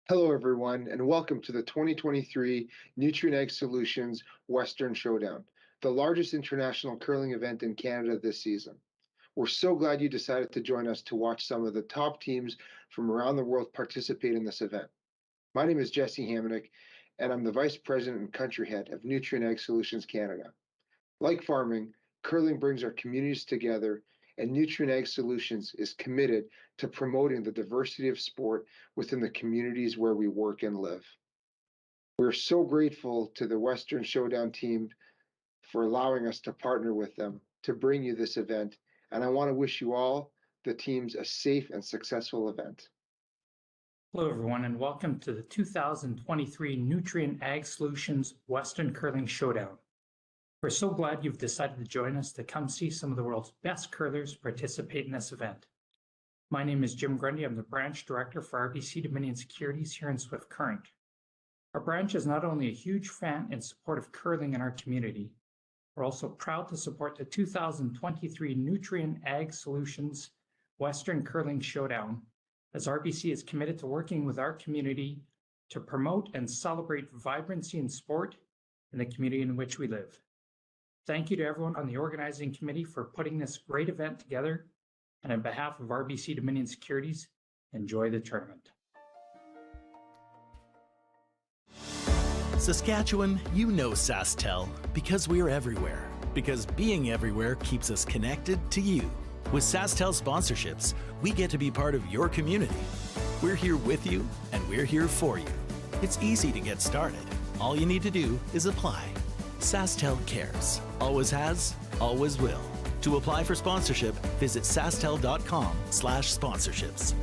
Hello, everyone, and welcome to the 2023 Nutrien Ag Solutions Western Showdown, the largest international curling event in Canada this season. We're so glad you decided to join us to watch some of the top teams from around the world participate in this event. My name is Jesse Hamonic, and I'm the Vice President and Country Head of Nutrien Ag Solutions Canada. Like farming, curling brings our communities together, and Nutrien Ag Solutions is committed to promoting the diversity of sport within the communities where we work and live. We're so grateful to the Western Showdown team for allowing us to partner with them to bring you this event, and I want to wish you all, the teams, a safe and successful event. Hello, everyone, and welcome to the 2023 Nutrien Ag Solutions Western Curling Showdown. We're so glad you've decided to join us to come see some of the world's best curlers participate in this event. My name is Jim Grundy. I'm the Branch Director for RBC Dominion Securities here in Swift Current. Our branch is not only a huge fan and support of curling in our community, we're also proud to support the 2023 Nutrien Ag Solutions Western Curling Showdown, as RBC is committed to working with our community to promote and celebrate vibrancy in sport in the community in which we live. Thank you to everyone on the organizing committee for putting this great event together, and on behalf of RBC Dominion Securities, enjoy the tournament. Saskatchewan, you know SaskTel because we're everywhere. Because being everywhere keeps us connected to you. With SaskTel sponsorships, we get to be part of your community. We're here with you, and we're here for you. It's easy to get started. All you need to do is apply. SaskTel cares. Always has, always will. To apply for sponsorship, visit sastel.com/sponsorships.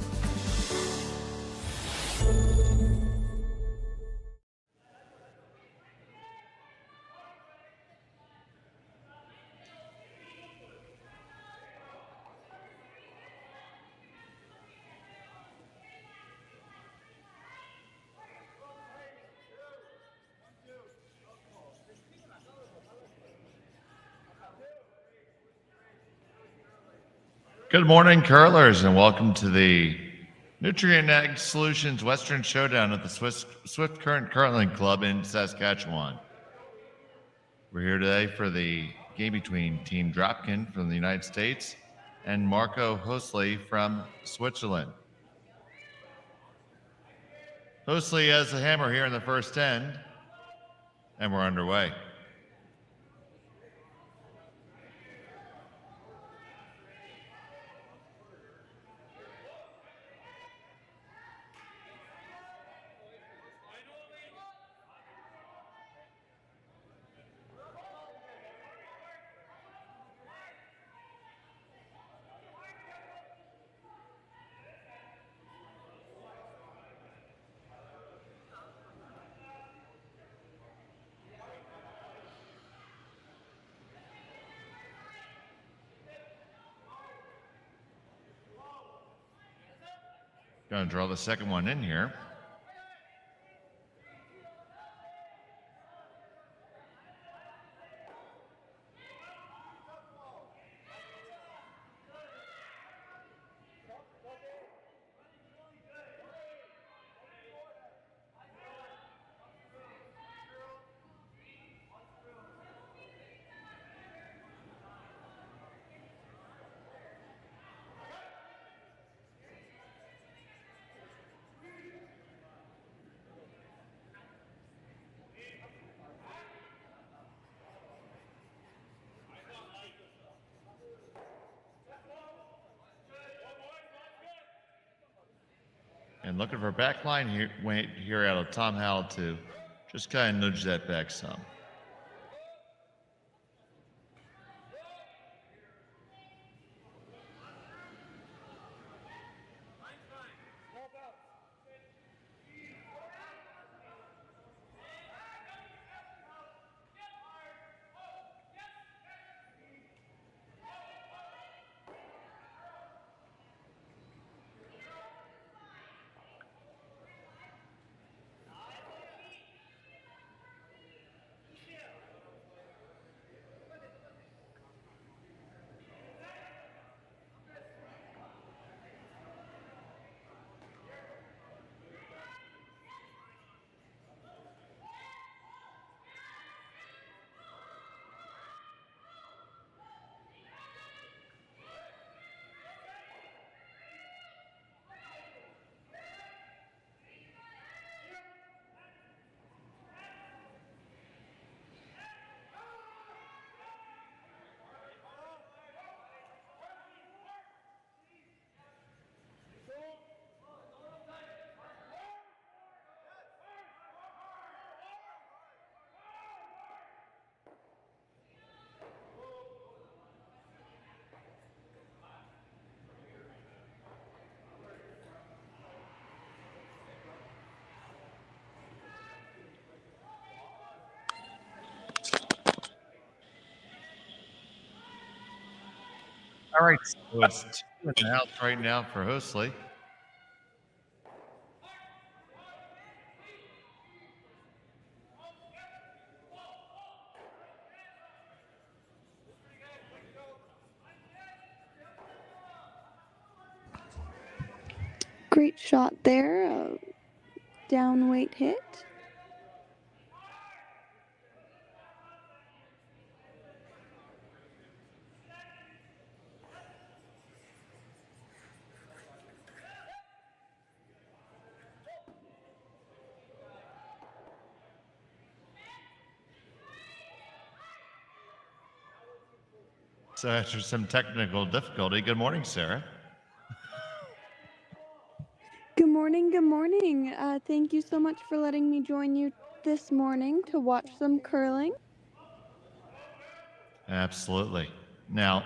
Good morning, curlers, and welcome to the Nutrien Ag Solutions Western Showdown at the Swift Current Curling Club in Saskatchewan. We're here today for the game between Team Dropkin from the United States and Marco Hoesli from Switzerland. Hoesli has the hammer here in the first end, and we're underway. Gonna draw the second one in here. And looking for a back line here out of Tom Howell to just kind of nudge that back some. All right, so it's 2 in the house right now for Hoesli. Great shot there, down weight hit. So after some technical difficulty, good morning, Sarah. Good morning, good morning. Thank you so much for letting me join you this morning to watch some curling. Absolutely. Now,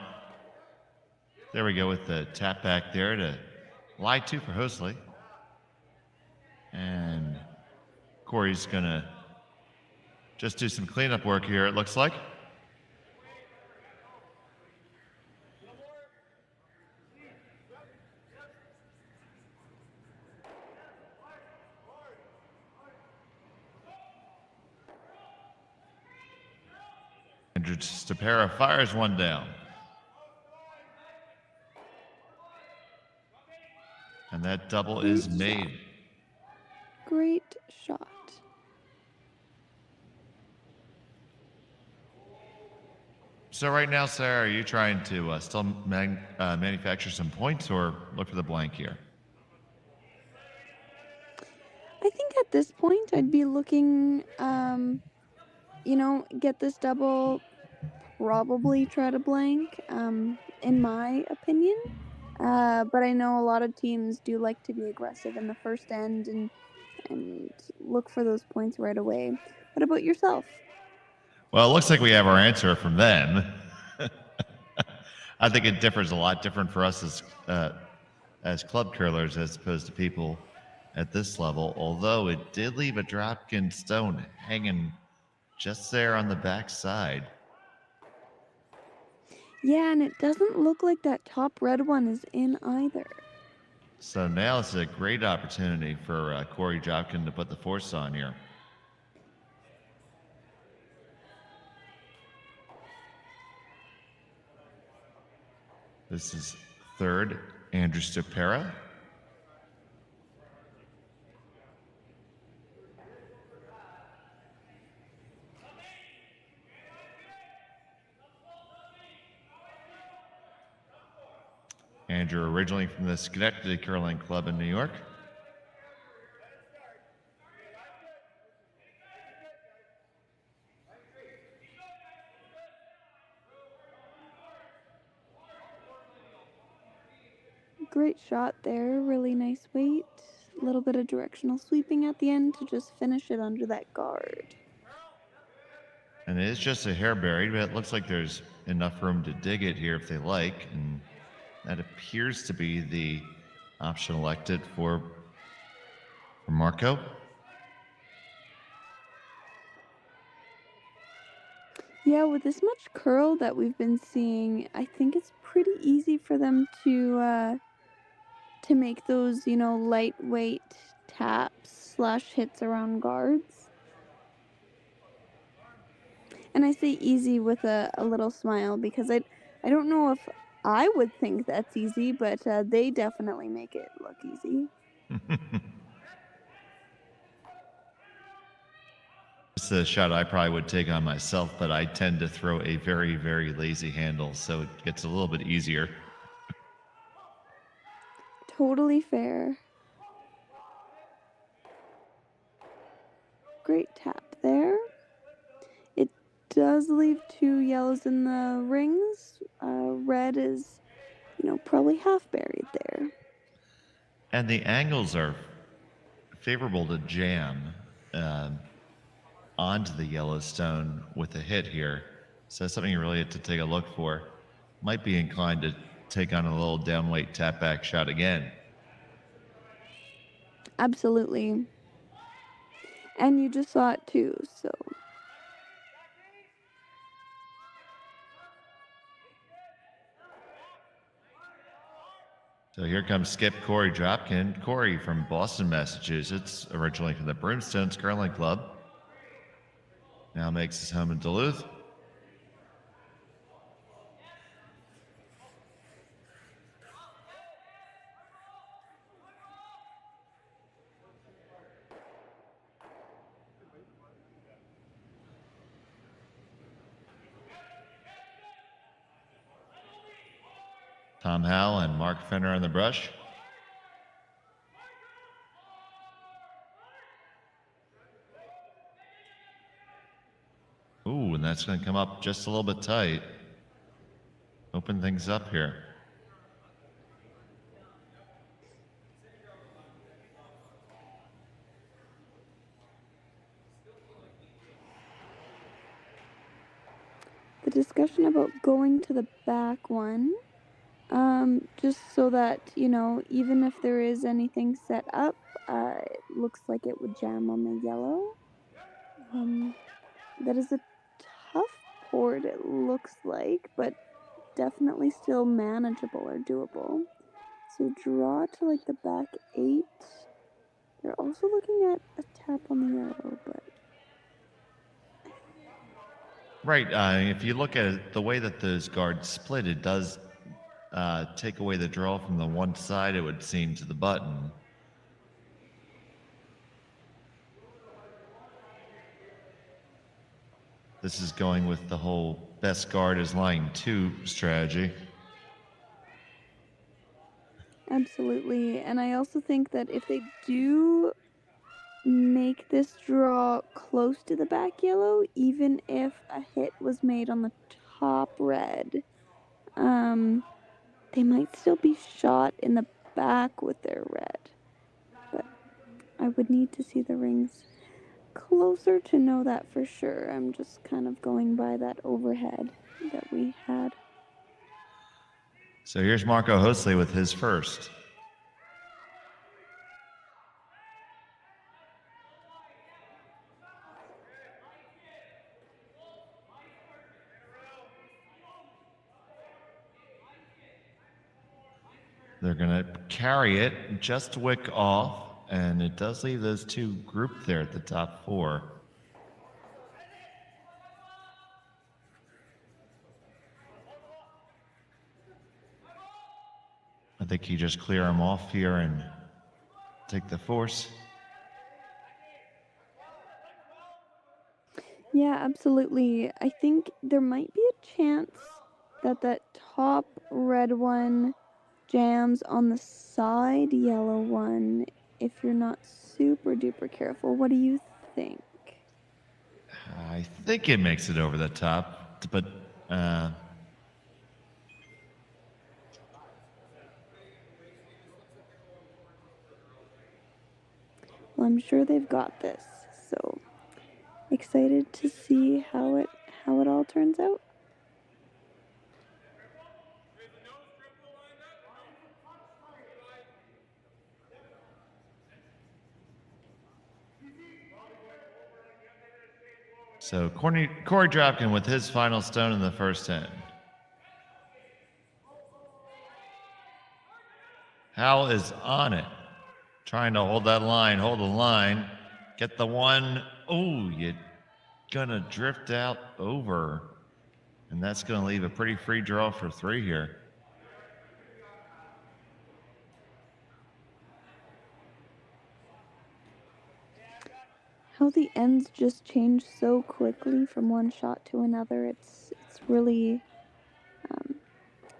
there we go with the tap back there to lie 2 for Hoesli. And Corey's going to just do some cleanup work here, it looks like. Andrew Stapera fires one down. And that double is made. Great shot. So right now, Sarah, are you trying to still manufacture some points or look for the blank here? I think at this point I'd be looking, get this double, probably try to blank, in my opinion. But I know a lot of teams do like to be aggressive in the first end and look for those points right away. What about yourself? Well, it looks like we have our answer from them. I think it differs a lot different for us as club curlers as opposed to people at this level, although it did leave a Dropkin stone hanging just there on the back side. Yeah, and it doesn't look like that top red one is in either. So now it's a great opportunity for Korey Dropkin to put the force on here. This is third, Andrew Stapera. Andrew originally from the Schenectady Curling Club in New York. Great shot there, really nice weight. A little bit of directional sweeping at the end to just finish it under that guard. And it is just a hair buried, but it looks like there's enough room to dig it here if they like. And that appears to be the option elected for Marco. Yeah, with this much curl that we've been seeing, I think it's pretty easy for them to make those, lightweight taps / hits around guards. And I say easy with a little smile because I don't know if I would think that's easy, but they definitely make it look easy. It's a shot I probably would take on myself, but I tend to throw a very, very lazy handle, so it gets a little bit easier. Totally fair. Great tap there. It does leave 2 yellows in the rings. Red is, probably half buried there. And the angles are favorable to jam onto the Yellowstone with a hit here. So that's something you really have to take a look for. Might be inclined to take on a little downweight tap back shot again. Absolutely. And you just saw it too, so. So here comes skip Korey Dropkin. Korey from Boston, Massachusetts, originally from the Brimstones Curling Club. Now makes his home in Duluth. Tom Howell and Mark Fenner on the brush. Ooh, and that's going to come up just a little bit tight. Open things up here. The discussion about going to the back one, just so that, you know, even if there is anything set up, it looks like it would jam on the yellow. That is a tough port, it looks like, but definitely still manageable or doable. So draw to like the back 8. They're also looking at a tap on the yellow, but Right. If you look at it, the way that those guards split, it does take away the draw from the one side, it would seem, to the button. This is going with the whole best guard is lying 2 strategy. absolutely. And I also think that if they do make this draw close to the back yellow, even if a hit was made on the top red, they might still be shot in the back with their red. But I would need to see the rings closer to know that for sure. I'm just kind of going by that overhead that we had. So here's Marco Hoesli with his first. They're going to carry it just a wick off, and it does leave those 2 grouped there at the top 4. I think you just clear them off here and take the force. Yeah, absolutely. I think there might be a chance that that top red one jams on the side yellow one if you're not super duper careful. What do you think? I think it makes it over the top, but Well, I'm sure they've got this. So excited to see how it all turns out. so Korey Dropkin with his final stone in the first end. Hal is on it, trying to hold that line, hold the line, get the one. Oh, you're gonna drift out over, and that's gonna leave a pretty free draw for 3 here. How the ends just change so quickly from one shot to another. It's really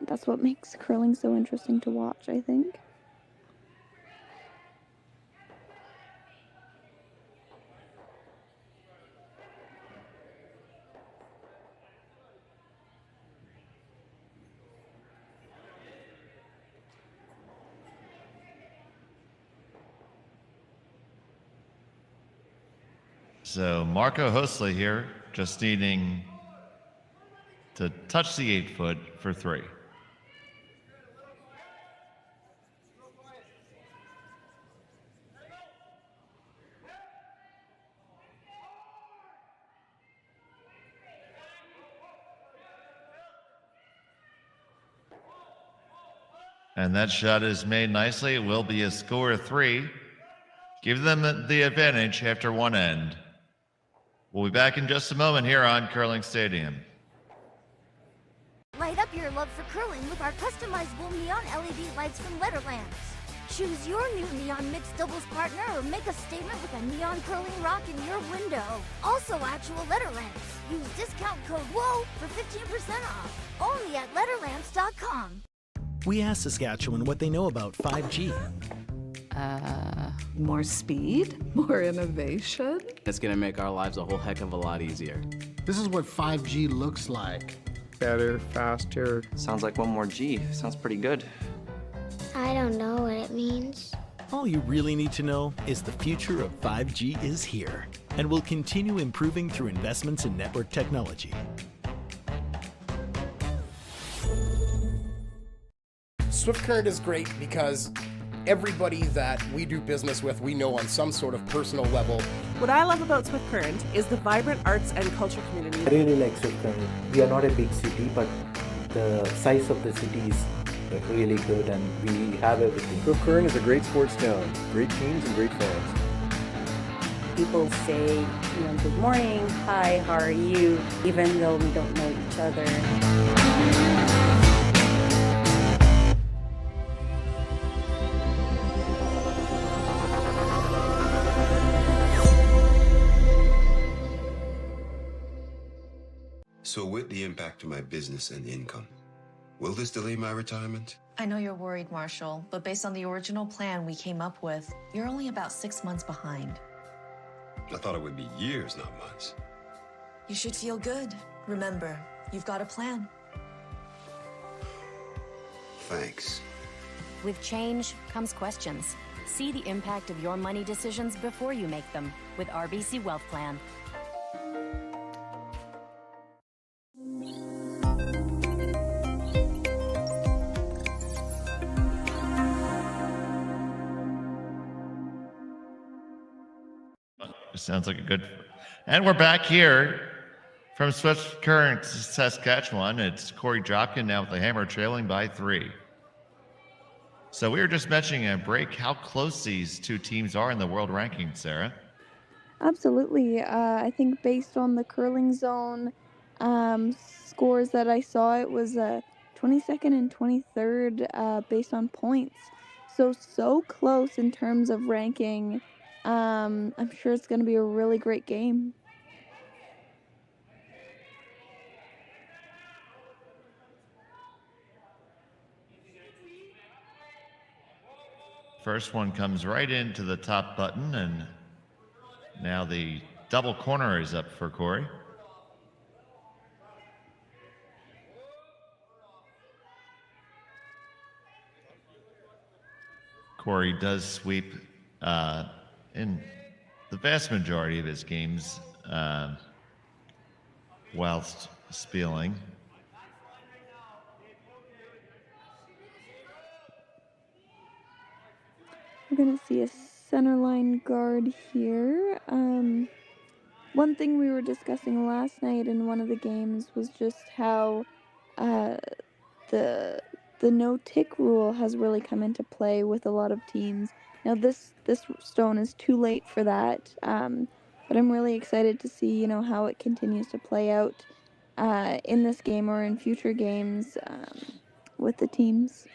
that's what makes curling so interesting to watch, I think. So Marco Hoesli here, just needing to touch the 8-foot for 3. And that shot is made nicely. It will be a score of 3. Give them the advantage after one end. We'll be back in just a moment here on Curling Stadium. Light up your love for curling with our customizable neon LED lights from Letterlands. Choose your new neon mixed doubles partner or make a statement with a neon curling rock in your window. Also actual Letterlands. Use discount code WHOA for 15% off. Only at Letterlands.com. We asked Saskatchewan what they know about 5G. More speed, more innovation. It's gonna make our lives a whole heck of a lot easier. This is what 5G looks like. Better, faster. Sounds like one more G. Sounds pretty good. I don't know what it means. All you really need to know is the future of 5G is here and will continue improving through investments in network technology. Swift Current is great because everybody that we do business with, we know on some sort of personal level. What I love about Swift Current is the vibrant arts and culture community. I really like Swift Current. We are not a big city, but the size of the city is really good and we have everything. Swift Current is a great sports town, great teams and great fans. People say, good morning, hi, how are you, even though we don't know each other. So with the impact to my business and income, will this delay my retirement? I know you're worried, Marshall, but based on the original plan we came up with, you're only about 6 months behind. I thought it would be years, not months. You should feel good. Remember, you've got a plan. Thanks. With change comes questions. See the impact of your money decisions before you make them with RBC Wealth Plan. Sounds like a good. And we're back here from Swift Current, Saskatchewan. It's Korey Dropkin now with the hammer, trailing by 3. So we were just mentioning a break how close these two teams are in the world rankings, Sarah. Absolutely. I think based on the curling zone scores that I saw, it was 22nd and 23rd based on points. So close in terms of ranking. I'm sure it's going to be a really great game. First one comes right into the top button, and now the double corner is up for Korey. Korey does sweep in the vast majority of his games whilst spieling. We're going to see a centerline guard here. One thing we were discussing last night in one of the games was just how the no-tick rule has really come into play with a lot of teams. Now this stone is too late for that, but I'm really excited to see how it continues to play out in this game or in future games with the teams.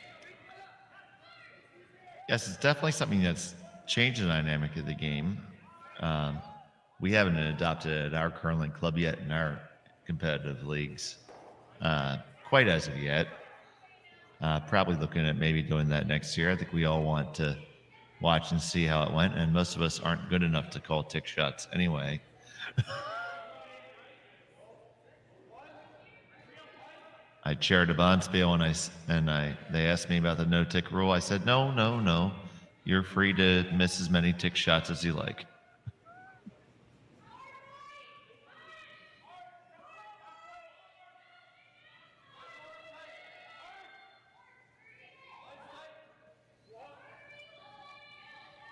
Yes, it's definitely something that's changed the dynamic of the game. We haven't adopted it at our curling club yet in our competitive leagues, quite as of yet. Probably looking at maybe doing that next year. I think we all want to watch and see how it went, and most of us aren't good enough to call tick shots anyway. I chaired a bond spiel and they asked me about the no tick rule. I said, no. You're free to miss as many tick shots as you like.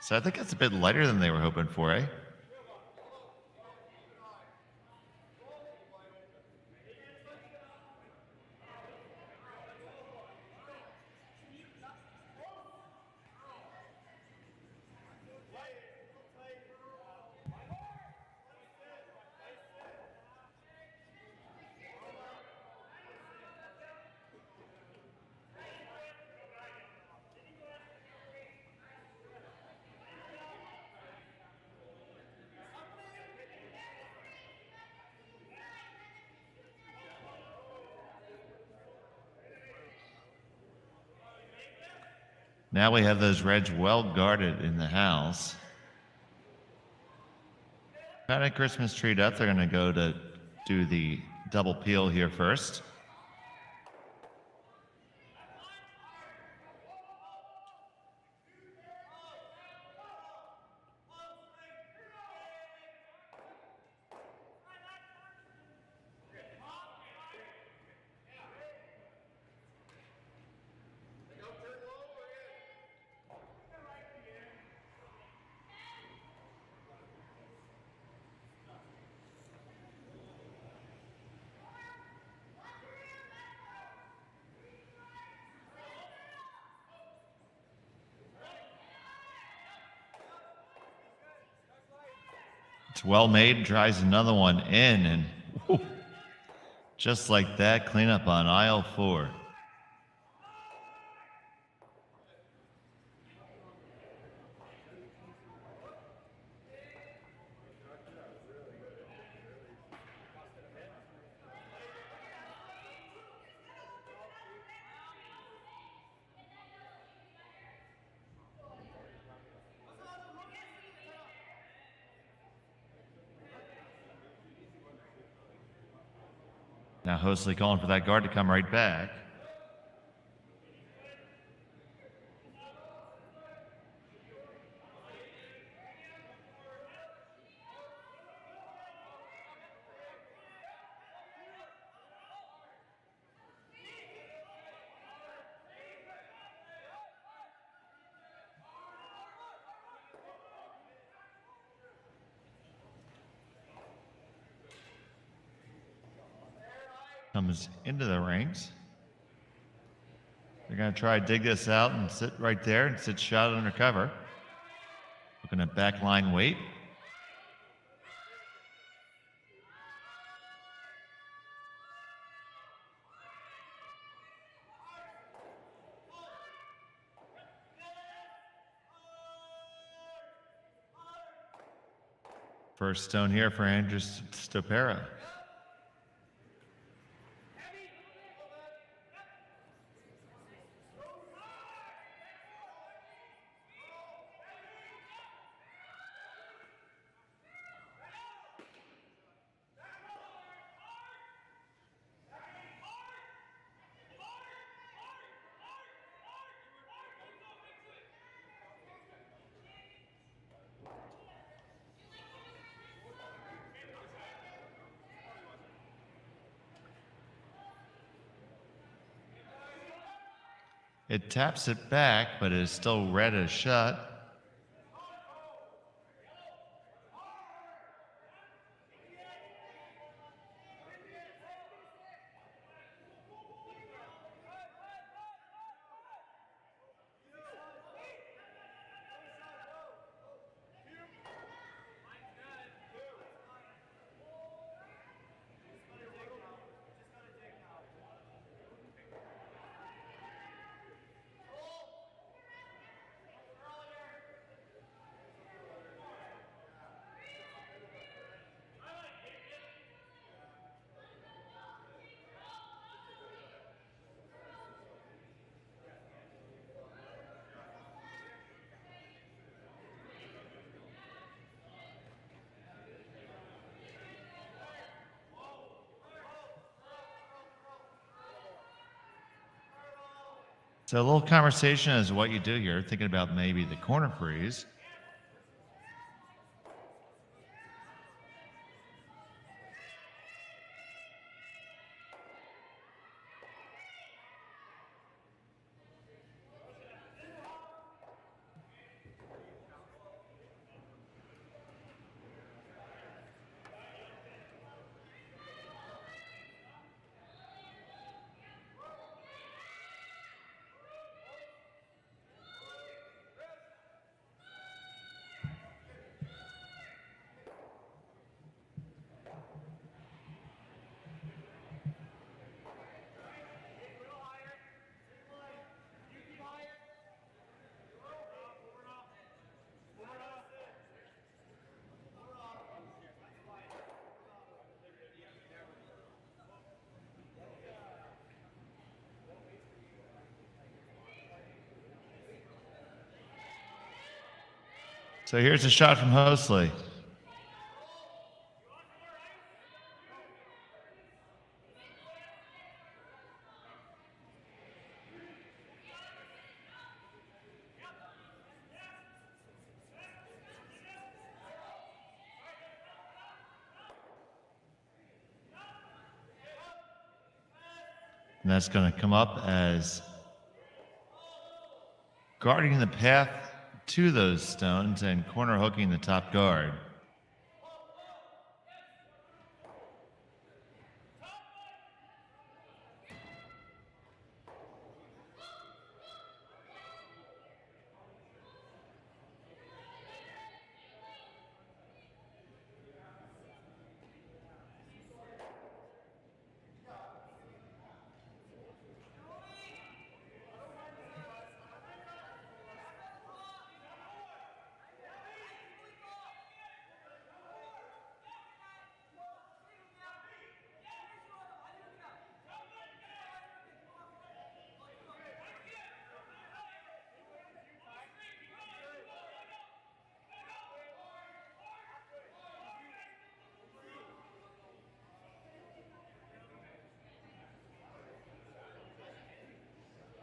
So I think that's a bit lighter than they were hoping for, eh? Now we have those reds well guarded in the house. Kind of Christmas treed up. They're going to go to do the double peel here first. It's well made, tries another one in, and whoo, just like that, cleanup on aisle 4. Now Hoesli calling for that guard to come right back. Comes into the ranks. They're going to try to dig this out and sit right there and sit shot under cover. Looking at backline weight. First stone here for Andrew Stopera. It taps it back, but it is still red as shut. So a little conversation as to what you do here, thinking about maybe the corner freeze. So here's a shot from Hoesli. And that's going to come up as guarding the path to those stones and corner hooking the top guard.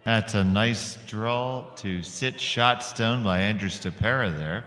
That's a nice draw to sit shot stone by Andrew Stapera there.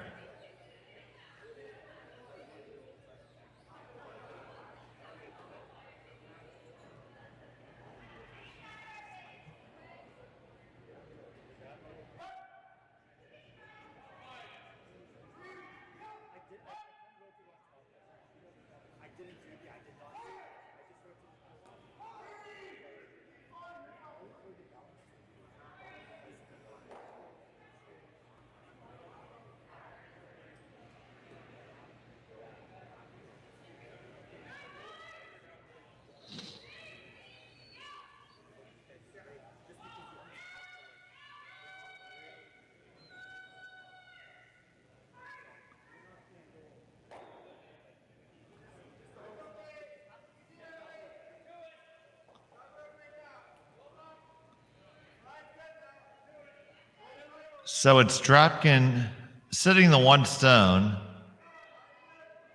So it's Dropkin sitting the one stone.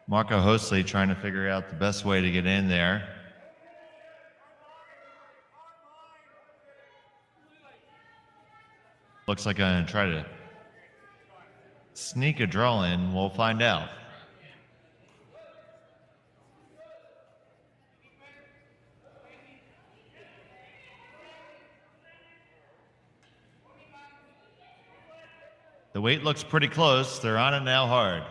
Marco Hoesli trying to figure out the best way to get in there. Looks like I'm going to try to sneak a draw in. We'll find out. The weight looks pretty close. They're on it now hard.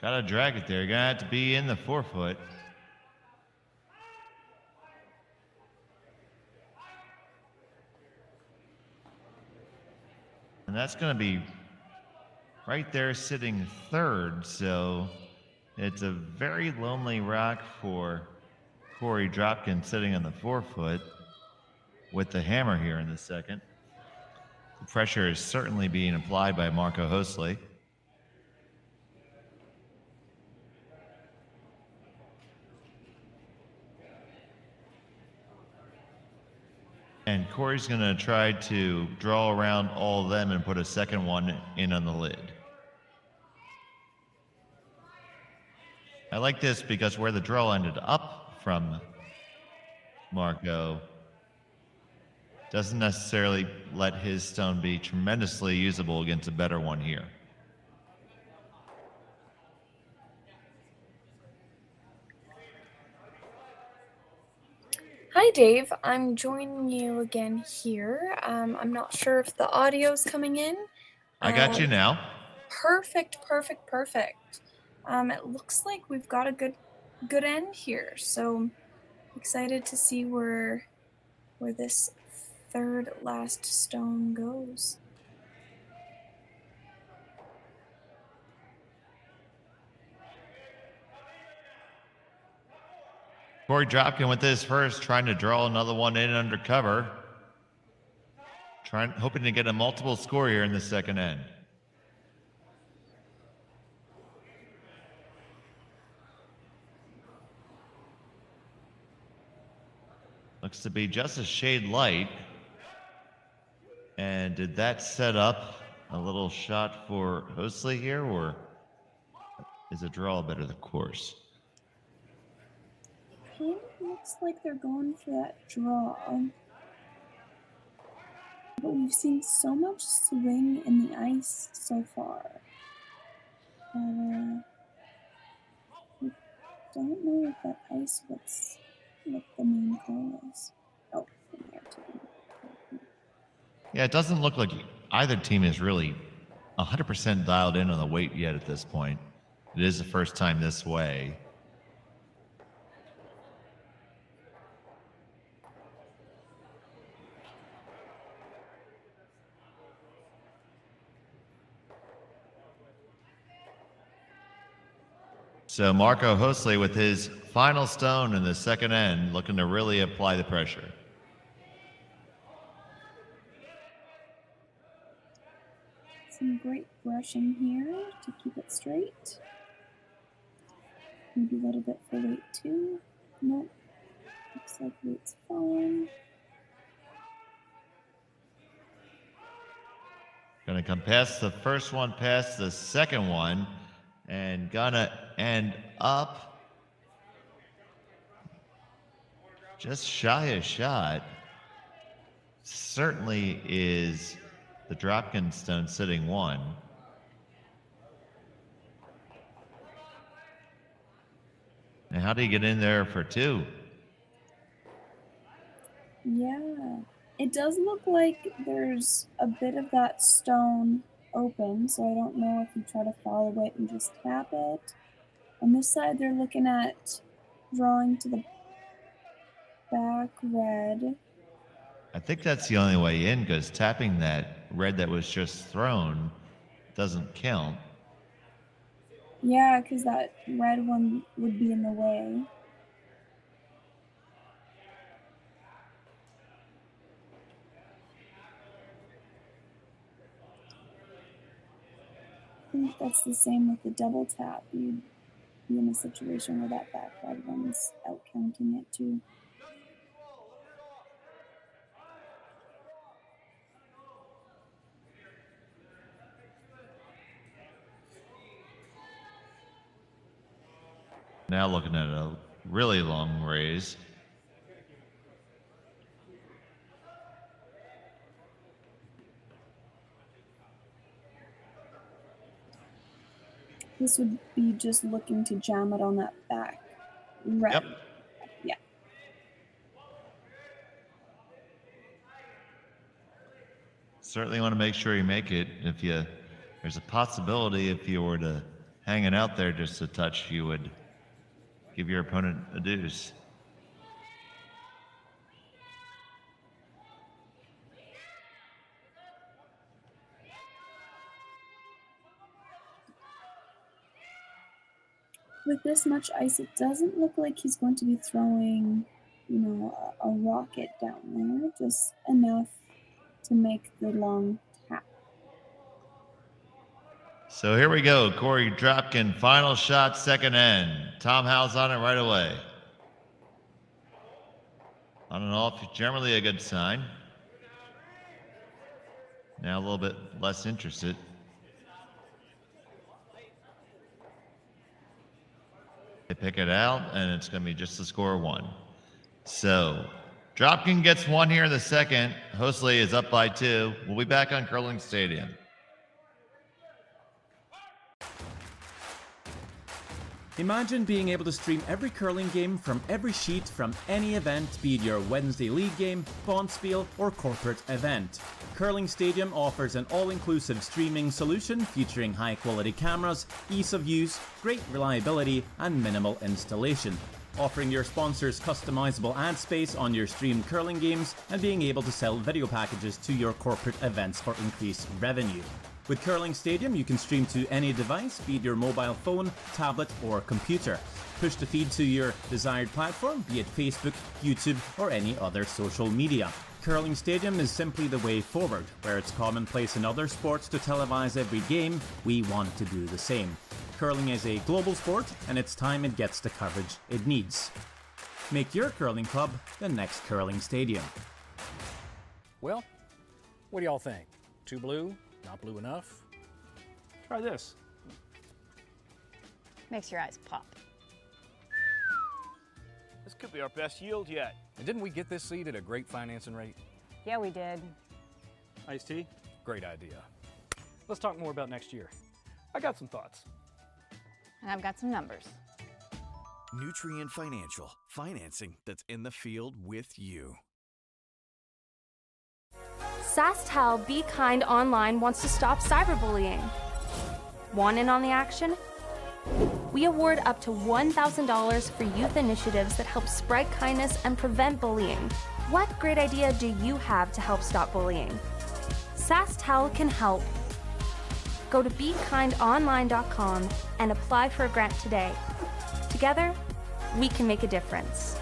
Gotta drag it there. You're gonna have to be in the 4-foot. And that's gonna be right there sitting third. So it's a very lonely rock for Korey Dropkin sitting on the 4-foot with the hammer here in the second. The pressure is certainly being applied by Marco Hoesli. And Korey's going to try to draw around all of them and put a second one in on the lid. I like this because where the draw ended up from Marco doesn't necessarily let his stone be tremendously usable against a better one here. Hi Dave, I'm joining you again here. I'm not sure if the audio's coming in. I got you now. Perfect. It looks like we've got a good end here, so excited to see where this third last stone goes. Korey Dropkin with this first, trying to draw another one in under cover. Hoping to get a multiple score here in the second end. Looks to be just a shade light. And did that set up a little shot for Hoesli here, or is a draw better the course? Kind of looks like they're going for that draw. But we've seen so much swing in the ice so far. I don't know if that ice what's what the main call is. Oh, from there too. Yeah, it doesn't look like either team is really 100% dialed in on the weight yet at this point. It is the first time this way. So Marco Hoesli with his final stone in the second end, looking to really apply the pressure. Some great brushing here to keep it straight. Maybe a little bit for weight too. Nope. Looks like weight's fine. Gonna come past the first one, past the second one, and gonna end up just shy a shot. Certainly is the Dropkin stone sitting one. And how do you get in there for two? Yeah, it does look like there's a bit of that stone open, so I don't know if you try to follow it and just tap it. On this side, they're looking at drawing to the back red. I think that's the only way in, because tapping that red that was just thrown doesn't count. Yeah, because that red one would be in the way. I think that's the same with the double tap. You'd be in a situation where that back red one's out counting it too. Now looking at a really long raise. This would be just looking to jam it on that back red. Yep. Yeah. Certainly want to make sure you make it. If you, there's a possibility if you were to hang it out there just a touch, you would give your opponent a deuce. With this much ice, it doesn't look like he's going to be throwing, a rocket down there. Just enough to make the long tap. So here we go. Korey Dropkin, final shot, second end. Tom Howell's on it right away. On and off, generally a good sign. Now a little bit less interested. They pick it out, and it's going to be just the score one. So Dropkin gets one here in the second. Hoesli is up by two. We'll be back on Curling Stadium. Imagine being able to stream every curling game from every sheet from any event, be it your Wednesday league game, bonspiel, or corporate event. Curling Stadium offers an all-inclusive streaming solution featuring high-quality cameras, ease of use, great reliability, and minimal installation. Offering your sponsors customizable ad space on your streamed curling games and being able to sell video packages to your corporate events for increased revenue. With Curling Stadium, you can stream to any device, be it your mobile phone, tablet, or computer. Push the feed to your desired platform, be it Facebook, YouTube, or any other social media. Curling Stadium is simply the way forward. Where it's commonplace in other sports to televise every game, we want to do the same. Curling is a global sport, and it's time it gets the coverage it needs. Make your curling club the next Curling Stadium. Well, what do y'all think? Too blue? Not blue enough? Try this. Makes your eyes pop. This could be our best yield yet. And didn't we get this seed at a great financing rate? Yeah, we did. Iced tea? Great idea. Let's talk more about next year. I got some thoughts. And I've got some numbers. Nutrien Financial, financing that's in the field with you. SaskTel Be Kind Online wants to stop cyberbullying. Want in on the action? We award up to $1,000 for youth initiatives that help spread kindness and prevent bullying. What great idea do you have to help stop bullying? SaskTel can help. Go to BeKindOnline.com and apply for a grant today. Together, we can make a difference.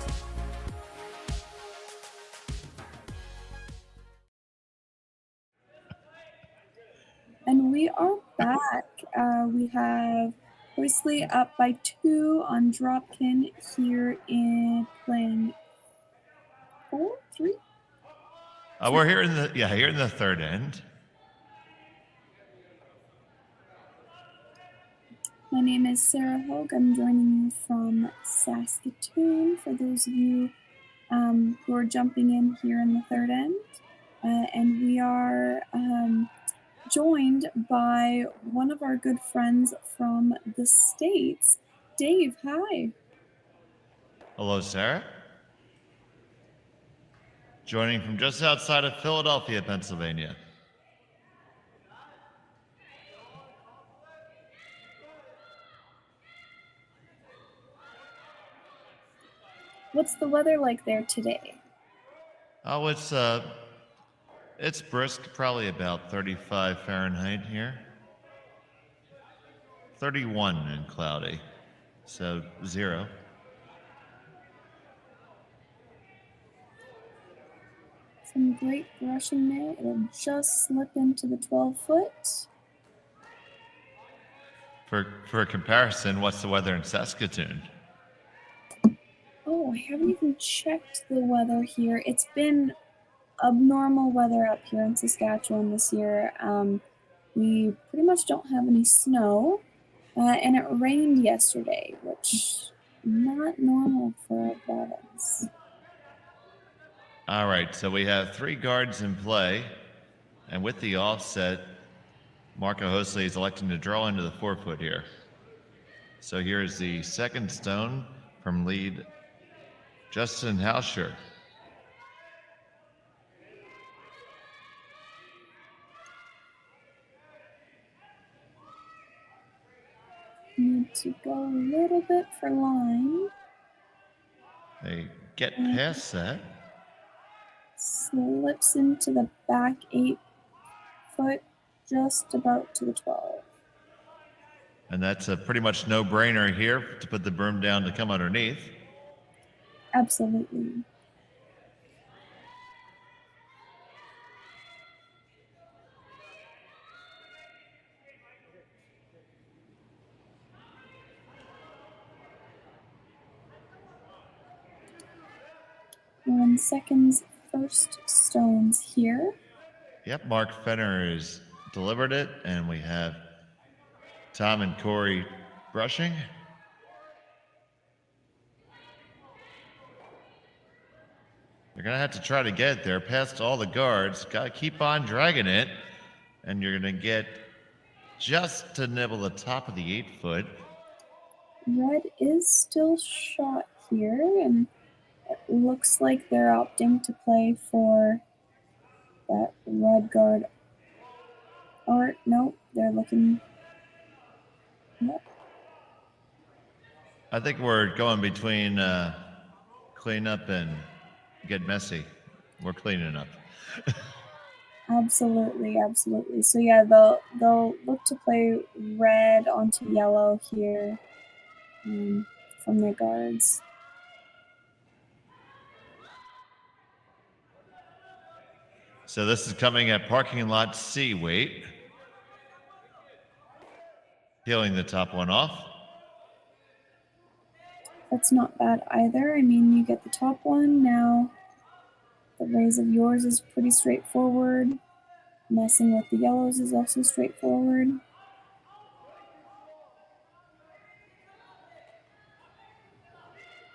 And we are back. We have Hoesli up by 2 on Dropkin here in playing 4, 3. We're here in the third end. My name is Sarah Hogue. I'm joining you from Saskatchewan. For those of you who are jumping in here in the third end, and we are joined by one of our good friends from the States, Dave. Hi. Hello, Sarah. Joining from just outside of Philadelphia, Pennsylvania. What's the weather like there today? Oh, it's brisk, probably about 35 Fahrenheit here. 31 and cloudy, so 0. Some great brushing there. It'll just slip into the 12-foot. For comparison, what's the weather in Saskatoon? Oh, I haven't even checked the weather here. It's been abnormal weather up here in Saskatchewan this year. We pretty much don't have any snow, and it rained yesterday, which not normal for our province. All right, so we have 3 guards in play, and with the offset, Marco Hoesli is electing to draw into the 4-foot here. So here's the second stone from lead Justin Hauscher. Need to go a little bit for line. They get past that. Slips into the back 8-foot, just about to the 12. And that's a pretty much no-brainer here to put the broom down to come underneath. Absolutely. We're in seconds, first stones here. Yep, Mark Fenner has delivered it, and we have Tom and Korey brushing. You're going to have to try to get there past all the guards. Got to keep on dragging it, and you're going to get just to nibble the top of the 8-foot. Red is still shot here, and it looks like they're opting to play for that red guard. Or, no, they're looking. Yep. I think we're going between clean up and get messy. We're cleaning up. Absolutely, absolutely. So yeah, they'll look to play red onto yellow here from their guards. So this is coming at parking lot C weight. Peeling the top one off. That's not bad either. I mean, you get the top one. Now the raise of yours is pretty straightforward. Messing with the yellows is also straightforward.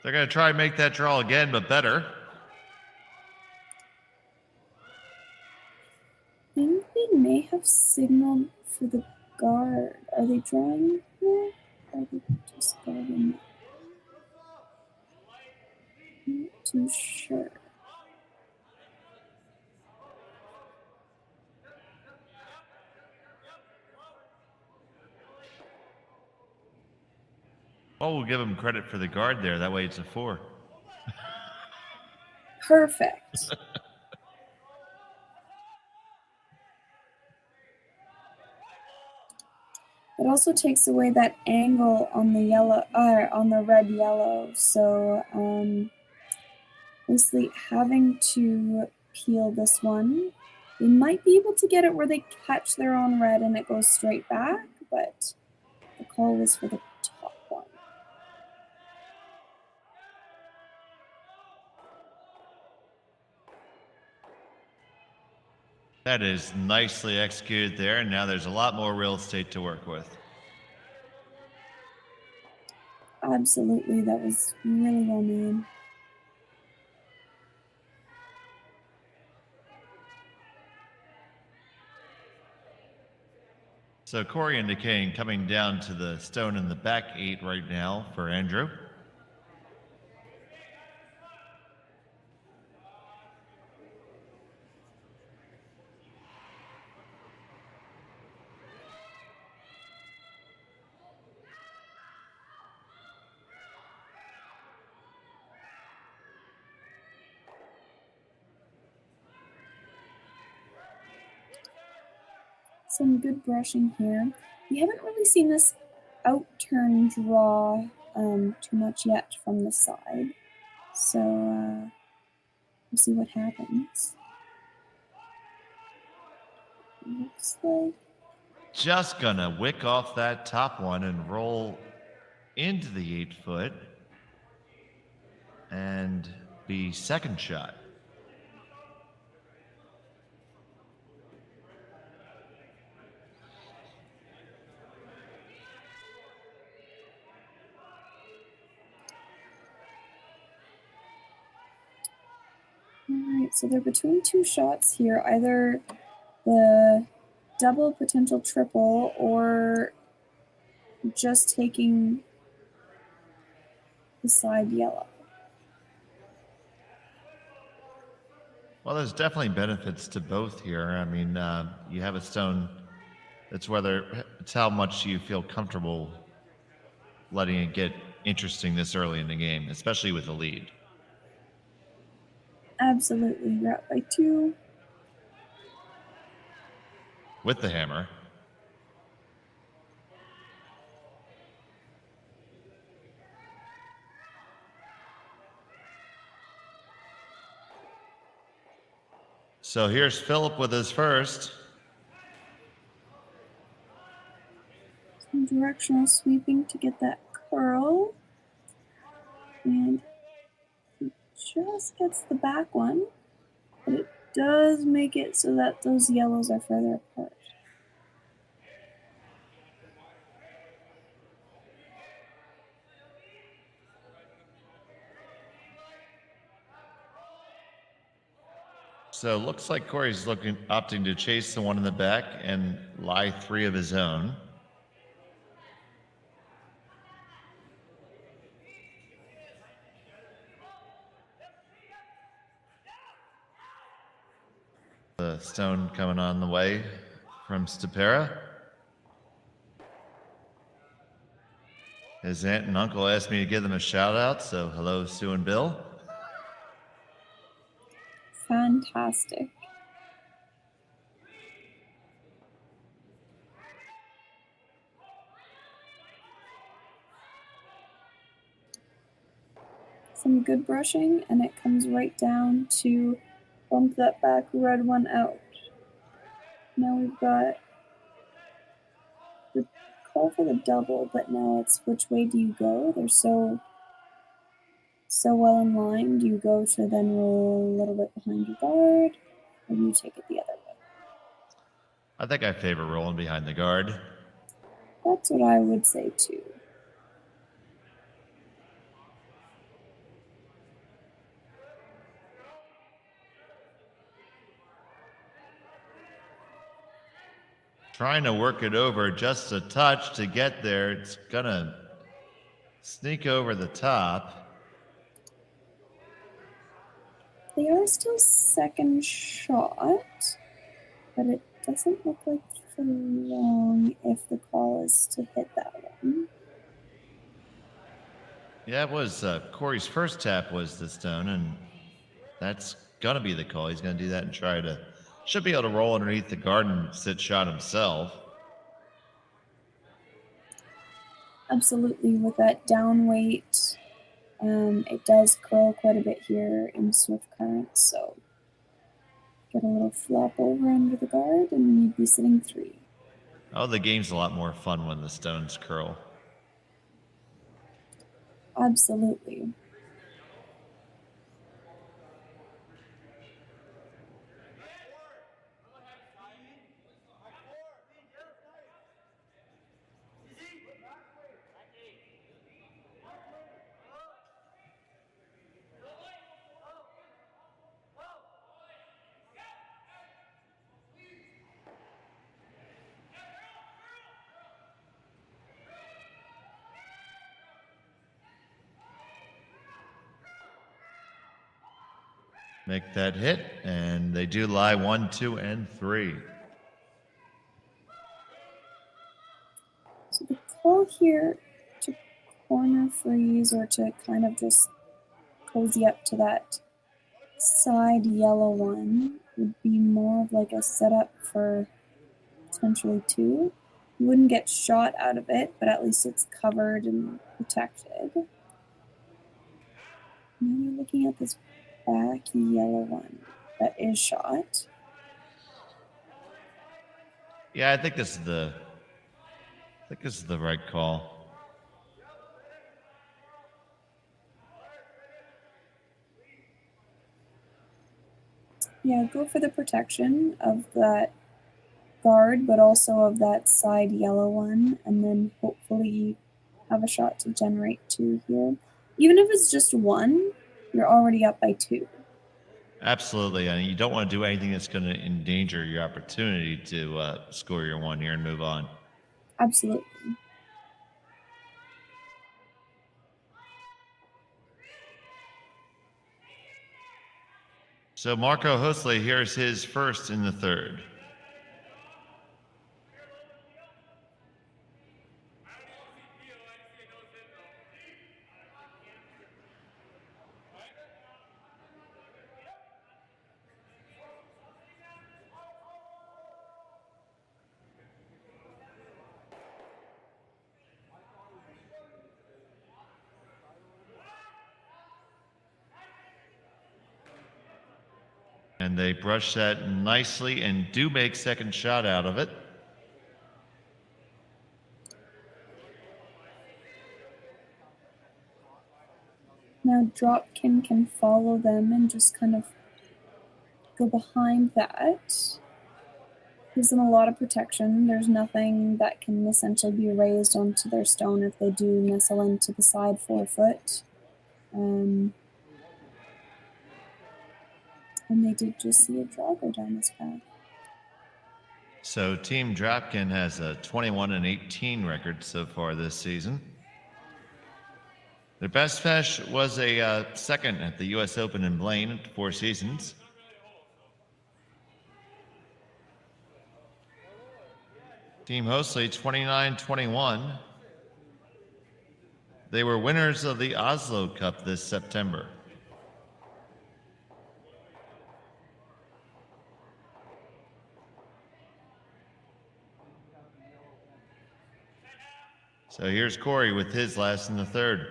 They're going to try and make that draw again, but better. I think they may have signaled for the guard. Are they drawing here? Or are they just guarding? Not too sure. Well, we'll give him credit for the guard there. That way it's a 4. Perfect. It also takes away that angle on the yellow, on the red yellow. So basically having to peel this one, they might be able to get it where they catch their own red and it goes straight back, but the call was for the top one. That is nicely executed there, and now there's a lot more real estate to work with. Absolutely, that was really well made. So Korey indicating coming down to the stone in the back 8 right now for Andrew. Some good brushing here. We haven't really seen this out-turn draw too much yet from the side. So we'll see what happens. Looks like Just gonna wick off that top one and roll into the 8-foot and be second shot. Alright, so they're between 2 shots here, either the double, potential triple, or just taking the side yellow. Well, there's definitely benefits to both here. I mean, you have a stone. It's how much you feel comfortable letting it get interesting this early in the game, especially with a lead. Absolutely, you're up by 2. With the hammer. So here's Philip with his first. Some directional sweeping to get that curl. And he just gets the back one, but it does make it so that those yellows are further apart. So it looks like Korey's opting to chase the one in the back and lie 3 of his own. The stone coming on the way from Stapera. His aunt and uncle asked me to give them a shout out, so hello, Sue and Bill. Fantastic. Some good brushing, and it comes right down to bump that back red one out. Now we've got the call for the double, but now it's which way do you go? They're so well in line. Do you go to then roll a little bit behind your guard, or do you take it the other way? I think I favor rolling behind the guard. That's what I would say too. Trying to work it over just a touch to get there. It's gonna sneak over the top. They are still second shot, but it doesn't look like for long if the call is to hit that one. Yeah, it was Corey's first tap was the stone, and that's gonna be the call. He's gonna do that and try to, should be able to roll underneath the guard and sit shot himself. Absolutely, with that down weight, it does curl quite a bit here in Swift Current, so get a little flop over under the guard and you'd be sitting 3. Oh, the game's a lot more fun when the stones curl. Absolutely. Make that hit, and they do lie 1, 2, and 3. So the call here to corner freeze or to kind of just cozy up to that side yellow one would be more of like a setup for potentially 2. You wouldn't get shot out of it, but at least it's covered and protected. Now you're looking at this back yellow one that is shot. Yeah, I think this is the right call. Yeah, go for the protection of that guard, but also of that side yellow one, and then hopefully have a shot to generate 2 here. Even if it's just 1, you're already up by 2. Absolutely, and you don't want to do anything that's going to endanger your opportunity to score your 1 here and move on. Absolutely. So Marco Hoesli, here's his first in the 3rd. And they brush that nicely and do make second shot out of it. Now Dropkin can follow them and just kind of go behind that. Gives them a lot of protection. There's nothing that can essentially be raised onto their stone if they do nestle into the side 4 foot. And they did just see a draw go down this path. So Team Dropkin has a 21-18 record so far this season. Their best finish was a second at the U.S. Open in Blaine at 4 seasons. Team Hoesli 29-21. They were winners of the Oslo Cup this September. So here's Corey with his last in the 3rd.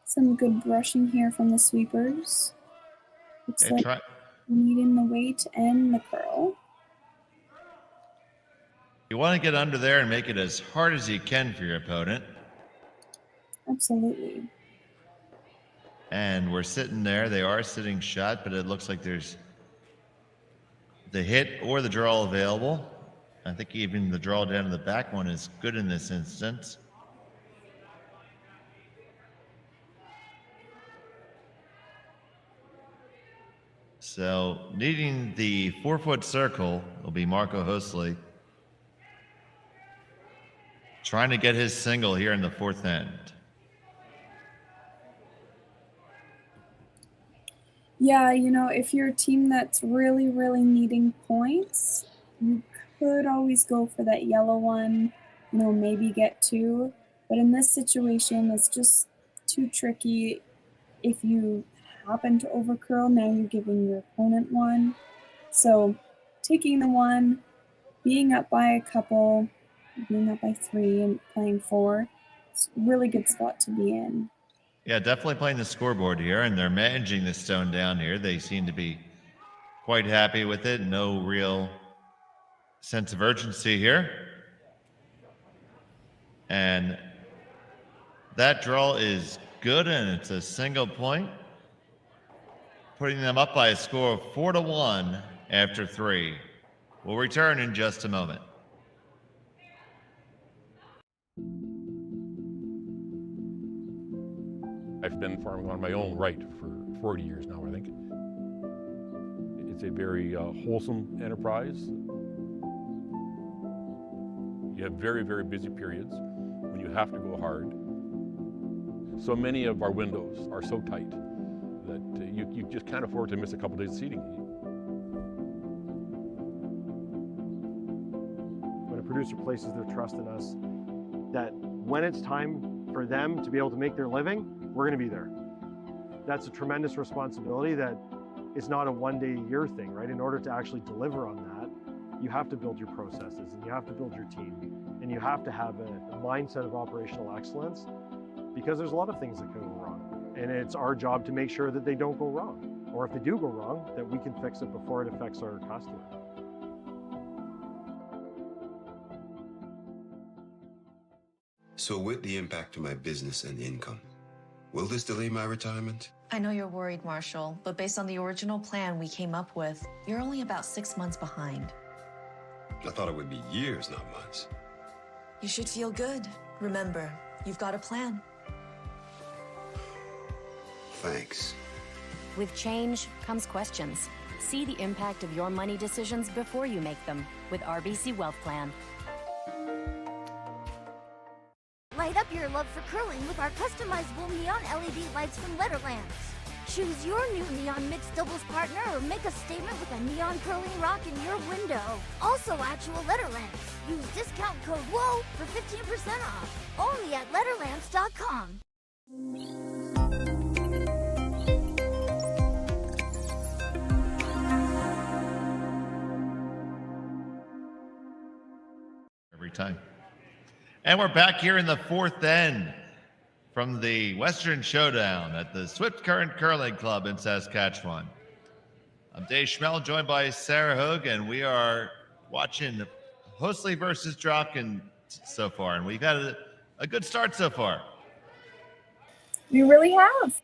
Some good brushing here from the sweepers. Looks like needing the weight and the curl. He You want to get under there and make it as hard as you can for your opponent. Absolutely. And we're sitting there. They are sitting shut, but it looks like there's the hit or the draw available. I think even the draw down to the back one is good in this instance. So needing the 4-foot circle will be Marco Hoesli, trying to get his single here in the fourth end. Yeah, you know, if you're a team that's really, really needing points, you could always go for that yellow one, you know, maybe get 2. But in this situation, it's just too tricky. If you happen to overcurl, now you're giving your opponent 1. So taking the 1, being up by a couple, being up by 3 and playing 4, it's a really good spot to be in. Yeah, definitely playing the scoreboard here, and they're managing the stone down here. They seem to be quite happy with it. No real sense of urgency here. And that draw is good, and it's a single point, putting them up by a score of 4-1 after 3. We'll return in just a moment. I've been farming on my own right for 40 years now, I think. It's a very wholesome enterprise. You have very, very busy periods when you have to go hard. So many of our windows are so tight that you just can't afford to miss a couple days of seeding. When a producer places their trust in us, that when it's time for them to be able to make their living, we're going to be there. That's a tremendous responsibility that is not a one-day-a-year thing, right? In order to actually deliver on that, you have to build your processes and you have to build your team and you have to have a mindset of operational excellence, because there's a lot of things that can go wrong. And it's our job to make sure that they don't go wrong. Or if they do go wrong, that we can fix it before it affects our customer. So with the impact to my business and income, will this delay my retirement? I know you're worried, Marshall, but based on the original plan we came up with, you're only about 6 months behind. I thought it would be years, not months. You should feel good. Remember, you've got a plan. Thanks. With change comes questions. See the impact of your money decisions before you make them with RBC Wealth Plan. Light up your love for curling with our customizable neon LED lights from Letterlands. Choose your new neon mixed doubles partner or make a statement with a neon curling rock in your window. Also actual Letterlands. Use discount code WHOA for 15% off. Only at Letterlands.com. Every time. And we're back here in the fourth end from the Western Showdown at the Swift Current Curling Club in Saskatchewan. I'm Dave Schmel, joined by Sarah Hoog, and we are watching Hoesli versus Dropkin so far, and we've had a good start so far. We really have.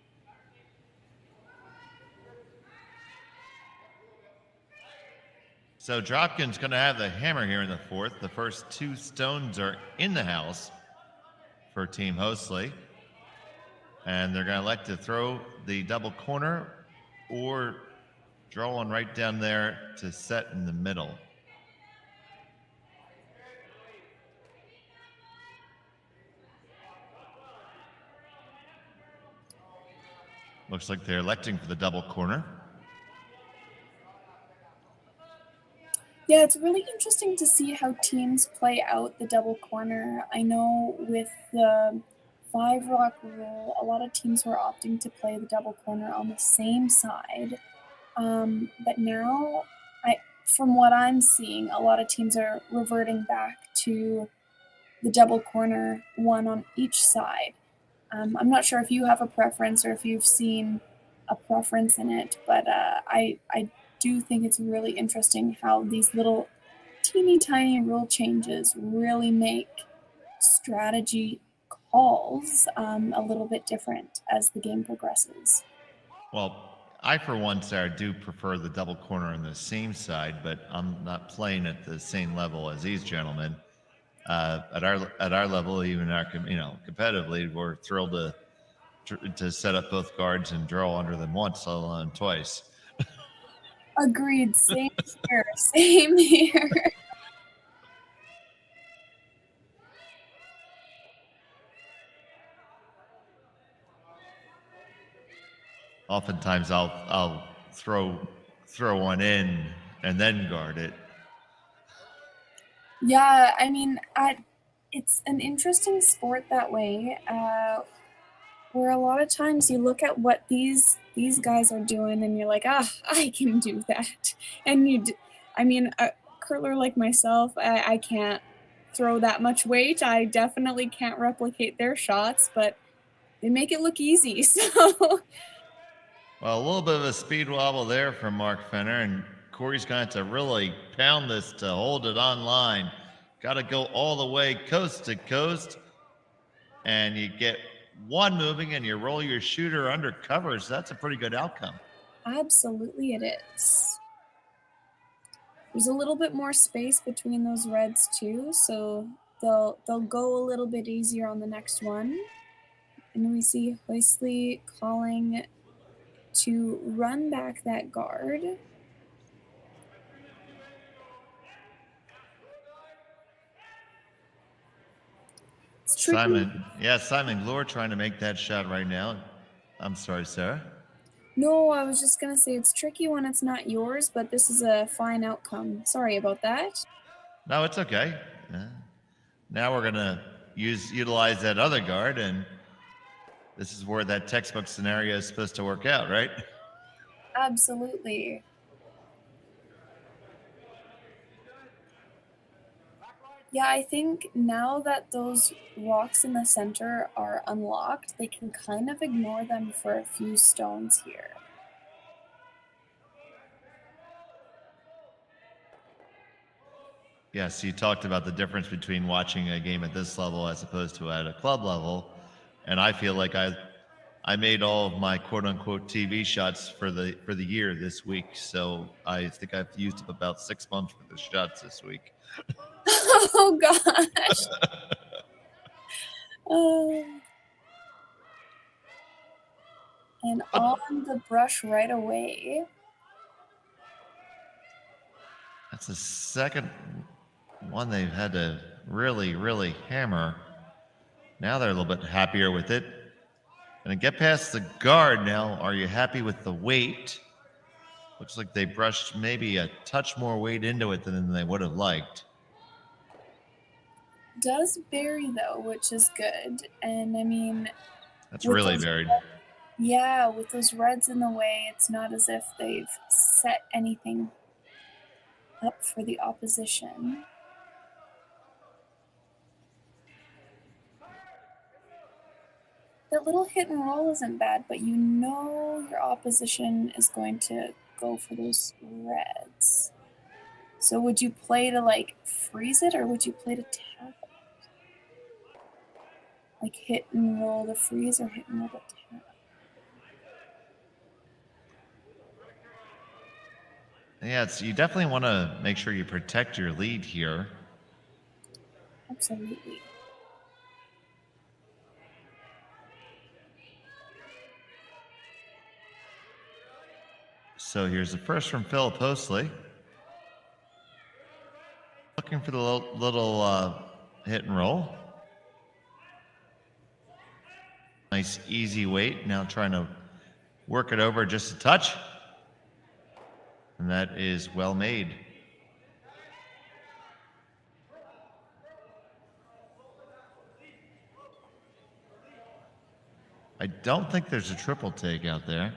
So Dropkin's going to have the hammer here in the fourth. The first 2 stones are in the house for Team Hoesli. And they're going to elect to throw the double corner or draw one right down there to set in the middle. Looks like they're electing for the double corner. Yeah, it's really interesting to see how teams play out the double corner. I know with the 5 rock rule, a lot of teams were opting to play the double corner on the same side. But now, from what I'm seeing, a lot of teams are reverting back to the double corner, one on each side. I'm not sure if you have a preference or if you've seen a preference in it, but I do think it's really interesting how these little teeny tiny rule changes really make strategy calls a little bit different as the game progresses. Well, I, for one, Sarah, do prefer the double corner on the same side, but I'm not playing at the same level as these gentlemen. At our level, even our competitively, we're thrilled to set up both guards and draw under them once, let alone twice. Agreed. Same here. Same here. Oftentimes, I'll throw one in and then guard it. Yeah, I mean, it's an interesting sport that way, where a lot of times you look at what these guys are doing and you're like, I can do that. And a curler like myself, I can't throw that much weight. I definitely can't replicate their shots, but they make it look easy. So, well, a little bit of a speed wobble there from Mark Fenner, and Corey's going to really pound this to hold it on line. Got to go all the way coast to coast, and you get one moving and you roll your shooter under covers. That's a pretty good outcome. Absolutely it is. There's a little bit more space between those reds too, so they'll go a little bit easier on the next one. And we see Hoesli calling to run back that guard. Simon Glore trying to make that shot right now. I'm sorry, Sarah. No, I was just going to say it's tricky when it's not yours, but this is a fine outcome. Sorry about that. No, it's okay. Now we're going to utilize that other guard, and this is where that textbook scenario is supposed to work out, right? Absolutely. Yeah, I think now that those rocks in the center are unlocked, they can kind of ignore them for a few stones here. Yes, you talked about the difference between watching a game at this level as opposed to at a club level, and I feel like I made all of my quote-unquote TV shots for the year this week, so I think I've used up about 6 months worth of shots this week. Oh gosh. And on the brush right away. That's the second one they've had to really, really hammer. Now they're a little bit happier with it. And get past the guard now. Are you happy with the weight? Looks like they brushed maybe a touch more weight into it than they would have liked. Does bury though, which is good. And I mean, that's really buried. Yeah, with those reds in the way, it's not as if they've set anything up for the opposition. That little hit and roll isn't bad, but you know your opposition is going to go for those reds. So would you play to like freeze it, or would you play to tap it? Like hit and roll the freeze, or hit and roll the tap? Yeah, you definitely want to make sure you protect your lead here. Absolutely. So here's the first from Philip Hoesli. Looking for the little hit and roll. Nice easy weight. Now trying to work it over just a touch. And that is well made. I don't think there's a triple take out there.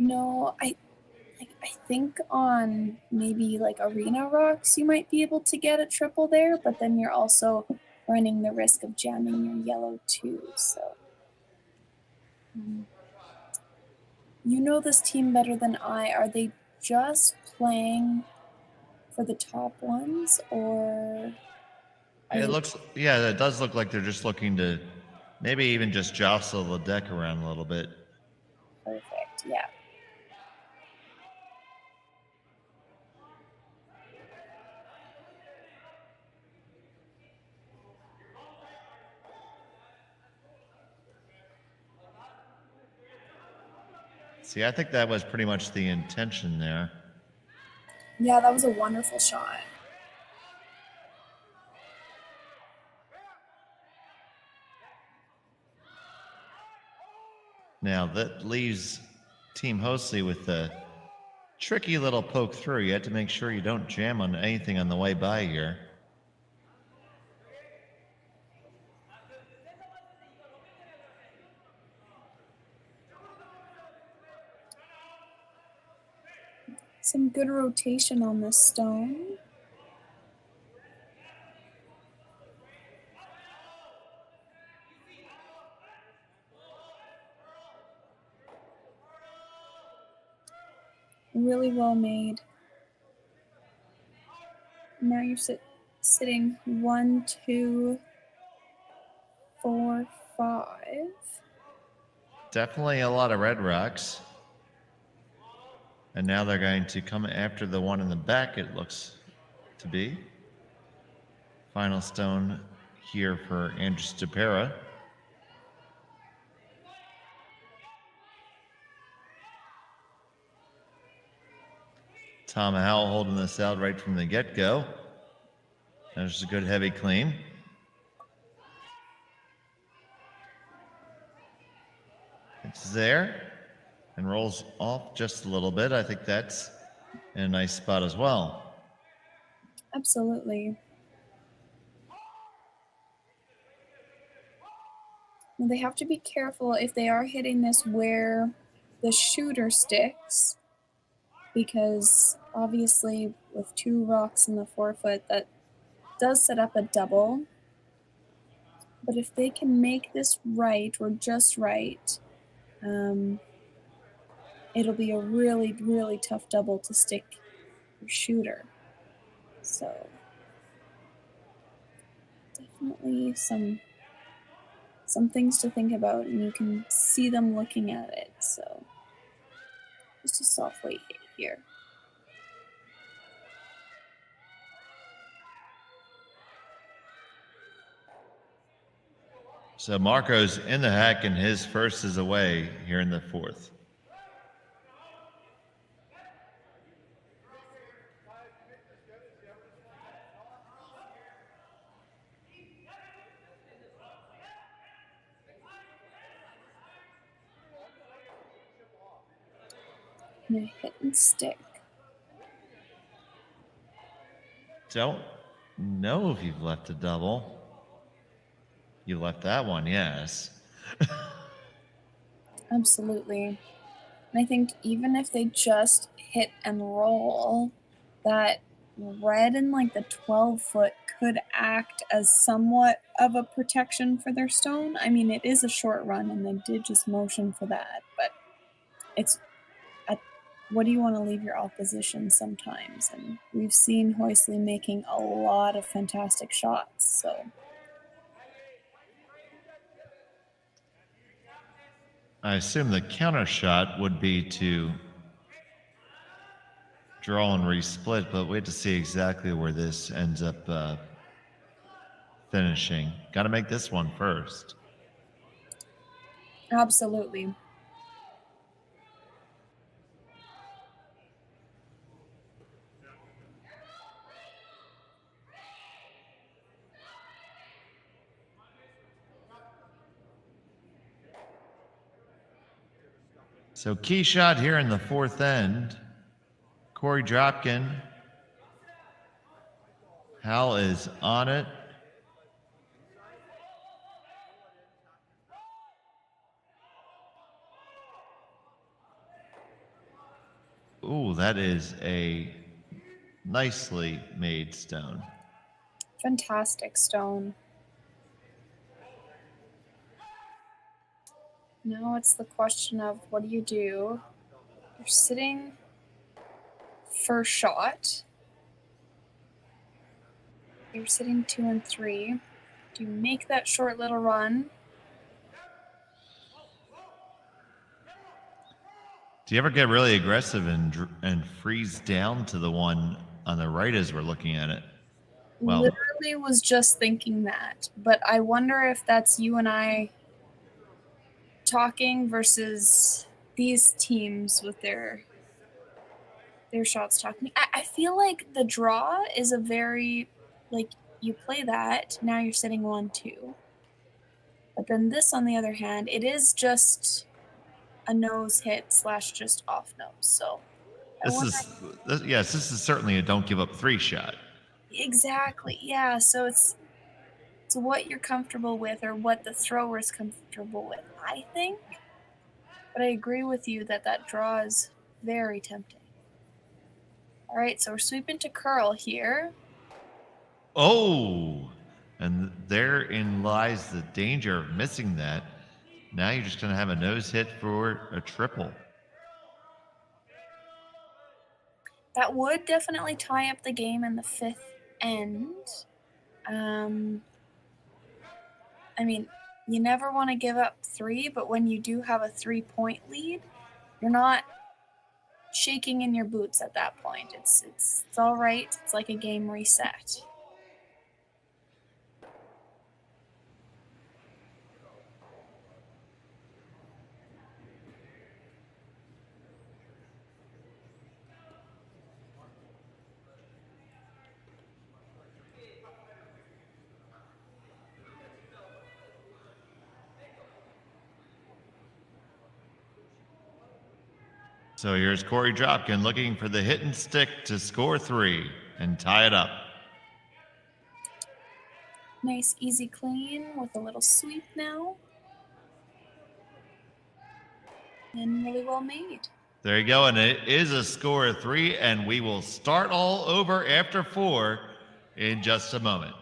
No, I think on maybe like arena rocks you might be able to get a triple there, but then you're also running the risk of jamming your yellow too. So you know this team better than I. Are they just playing for the top ones, or it does look like they're just looking to maybe even just jostle the deck around a little bit. Perfect, yeah. See, I think that was pretty much the intention there. Yeah, that was a wonderful shot. Now that leaves Team Hoesli with a tricky little poke through. You have to make sure you don't jam on anything on the way by here. Some good rotation on this stone. Really well made. Now you're sitting 1, 2, 4, 5. Definitely a lot of red rocks. And now they're going to come after the one in the back, it looks to be. Final stone here for Andrews DePera. Tom Howell holding this out right from the get-go. There's a good heavy clean. It's there and rolls off just a little bit. I think that's in a nice spot as well. Absolutely. Well, they have to be careful if they are hitting this where the shooter sticks, because obviously with 2 rocks in the 4-foot, that does set up a double. But if they can make this right, or just right, it'll be a really, really tough double to stick your shooter. So definitely some things to think about, and you can see them looking at it. So just a soft weight hit here. So Marco's in the hack, and his first is away here in the 4th. And a hit and stick. Don't know if you've left a double. You left that one, yes. Absolutely. And I think even if they just hit and roll, that red in like the 12-foot could act as somewhat of a protection for their stone. I mean, it is a short run, and they did just motion for that, but it's what do you want to leave your opposition sometimes? And we've seen Hoesli making a lot of fantastic shots, so. I assume the counter shot would be to draw and resplit, but wait to see exactly where this ends up finishing. Got to make this one first. Absolutely. So key shot here in the 4th end. Korey Dropkin. Hal is on it. Ooh, that is a nicely made stone. Fantastic stone. Now it's the question of what do? You're sitting first shot. You're sitting 2 and 3. Do you make that short little run? Do you ever get really aggressive and freeze down to the one on the right as we're looking at it? Well, Literally was just thinking that, but I wonder if that's you and I talking versus these teams with their shots talking. I feel like the draw is a very, like, you play that, now you're sitting 1-2. But then this, on the other hand, it is just a nose hit / just off nose. So this is certainly a don't give up 3 shot. exactly, yeah. So it's what you're comfortable with or what the thrower is comfortable with, I think. But I agree with you that draw is very tempting. All right, so we're sweeping to curl here. Oh, and therein lies the danger of missing that. Now you're just going to have a nose hit for a triple. That would definitely tie up the game in the 5th end. I mean, you never want to give up 3, but when you do have a 3-point lead, you're not shaking in your boots at that point. It's all right. It's like a game reset. So here's Korey Dropkin looking for the hit and stick to score 3 and tie it up. Nice, easy, clean with a little sweep now. And really well made. There you go, and it is a score of 3, and we will start all over after 4 in just a moment.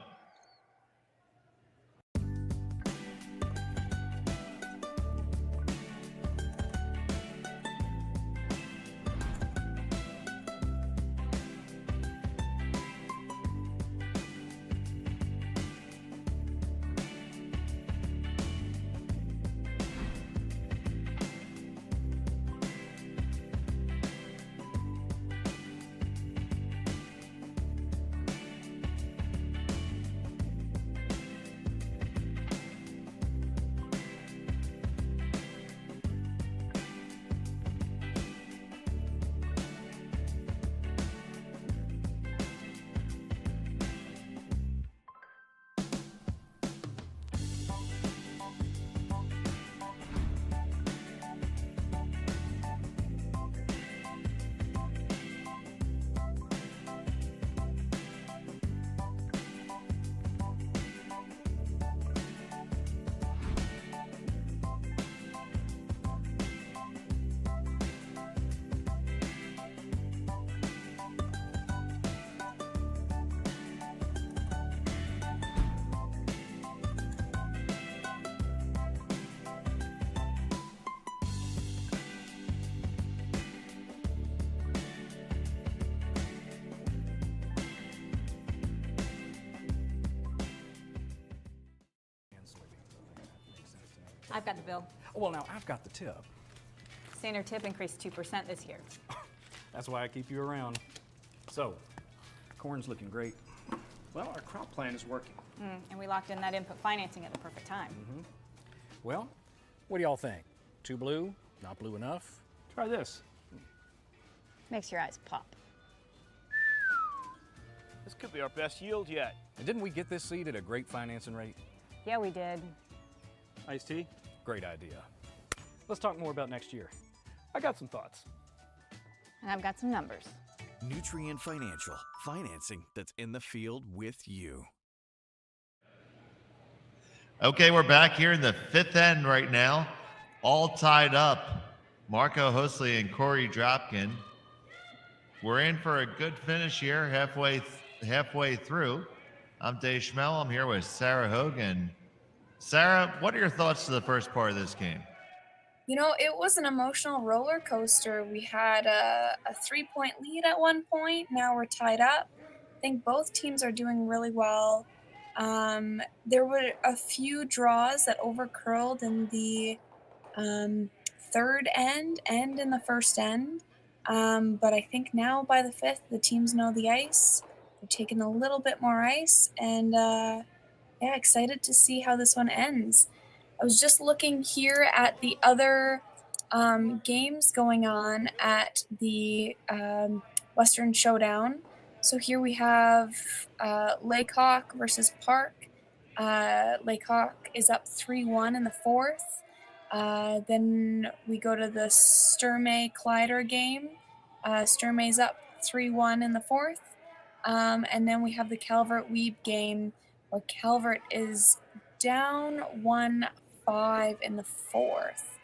I've got the bill. Well, now I've got the tip. Standard tip increased 2% this year. That's why I keep you around. So, corn's looking great. Well, our crop plan is working. And we locked in that input financing at the perfect time. Well, what do y'all think? Too blue? Not blue enough? Try this. Makes your eyes pop. This could be our best yield yet. And didn't we get this seed at a great financing rate? Yeah, we did. Iced tea? Great idea. Let's talk more about next year. I got some thoughts. And I've got some numbers. Nutrien Financial, financing that's in the field with you. Okay, we're back here in the 5th end right now, all tied up. Marco Hoesli and Korey Dropkin. We're in for a good finish here, halfway through. I'm Dave Schmel. I'm here with Sarah Hogan. Sarah, what are your thoughts to the first part of this game? You know, it was an emotional roller coaster. We had a 3-point lead at one point. Now we're tied up. I think both teams are doing really well. There were a few draws that overcurled in the third end and in the first end. But I think now by the fifth, the teams know the ice. They're taking a little bit more ice, and yeah, excited to see how this one ends. I was just looking here at the other games going on at the Western Showdown. So here we have Lake Hawk versus Park. Lake Hawk is up 3-1 in the fourth. Then we go to the Sturmey-Kleider game. Sturmey's up 3-1 in the fourth. And then we have the Calvert-Weeb game, where Calvert is down 1-5 in the fourth.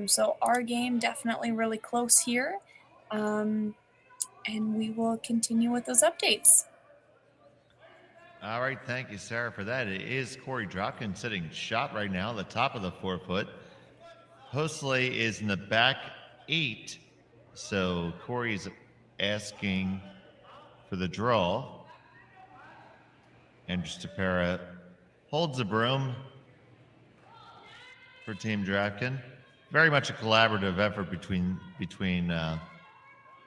So our game definitely really close here. And we will continue with those updates. All right, thank you, Sarah, for that. It is Korey Dropkin sitting shot right now, the top of the 4-foot. Hoesli is in the back 8, so Korey's asking for the draw. And Stapera holds the broom for Team Dropkin. Very much a collaborative effort between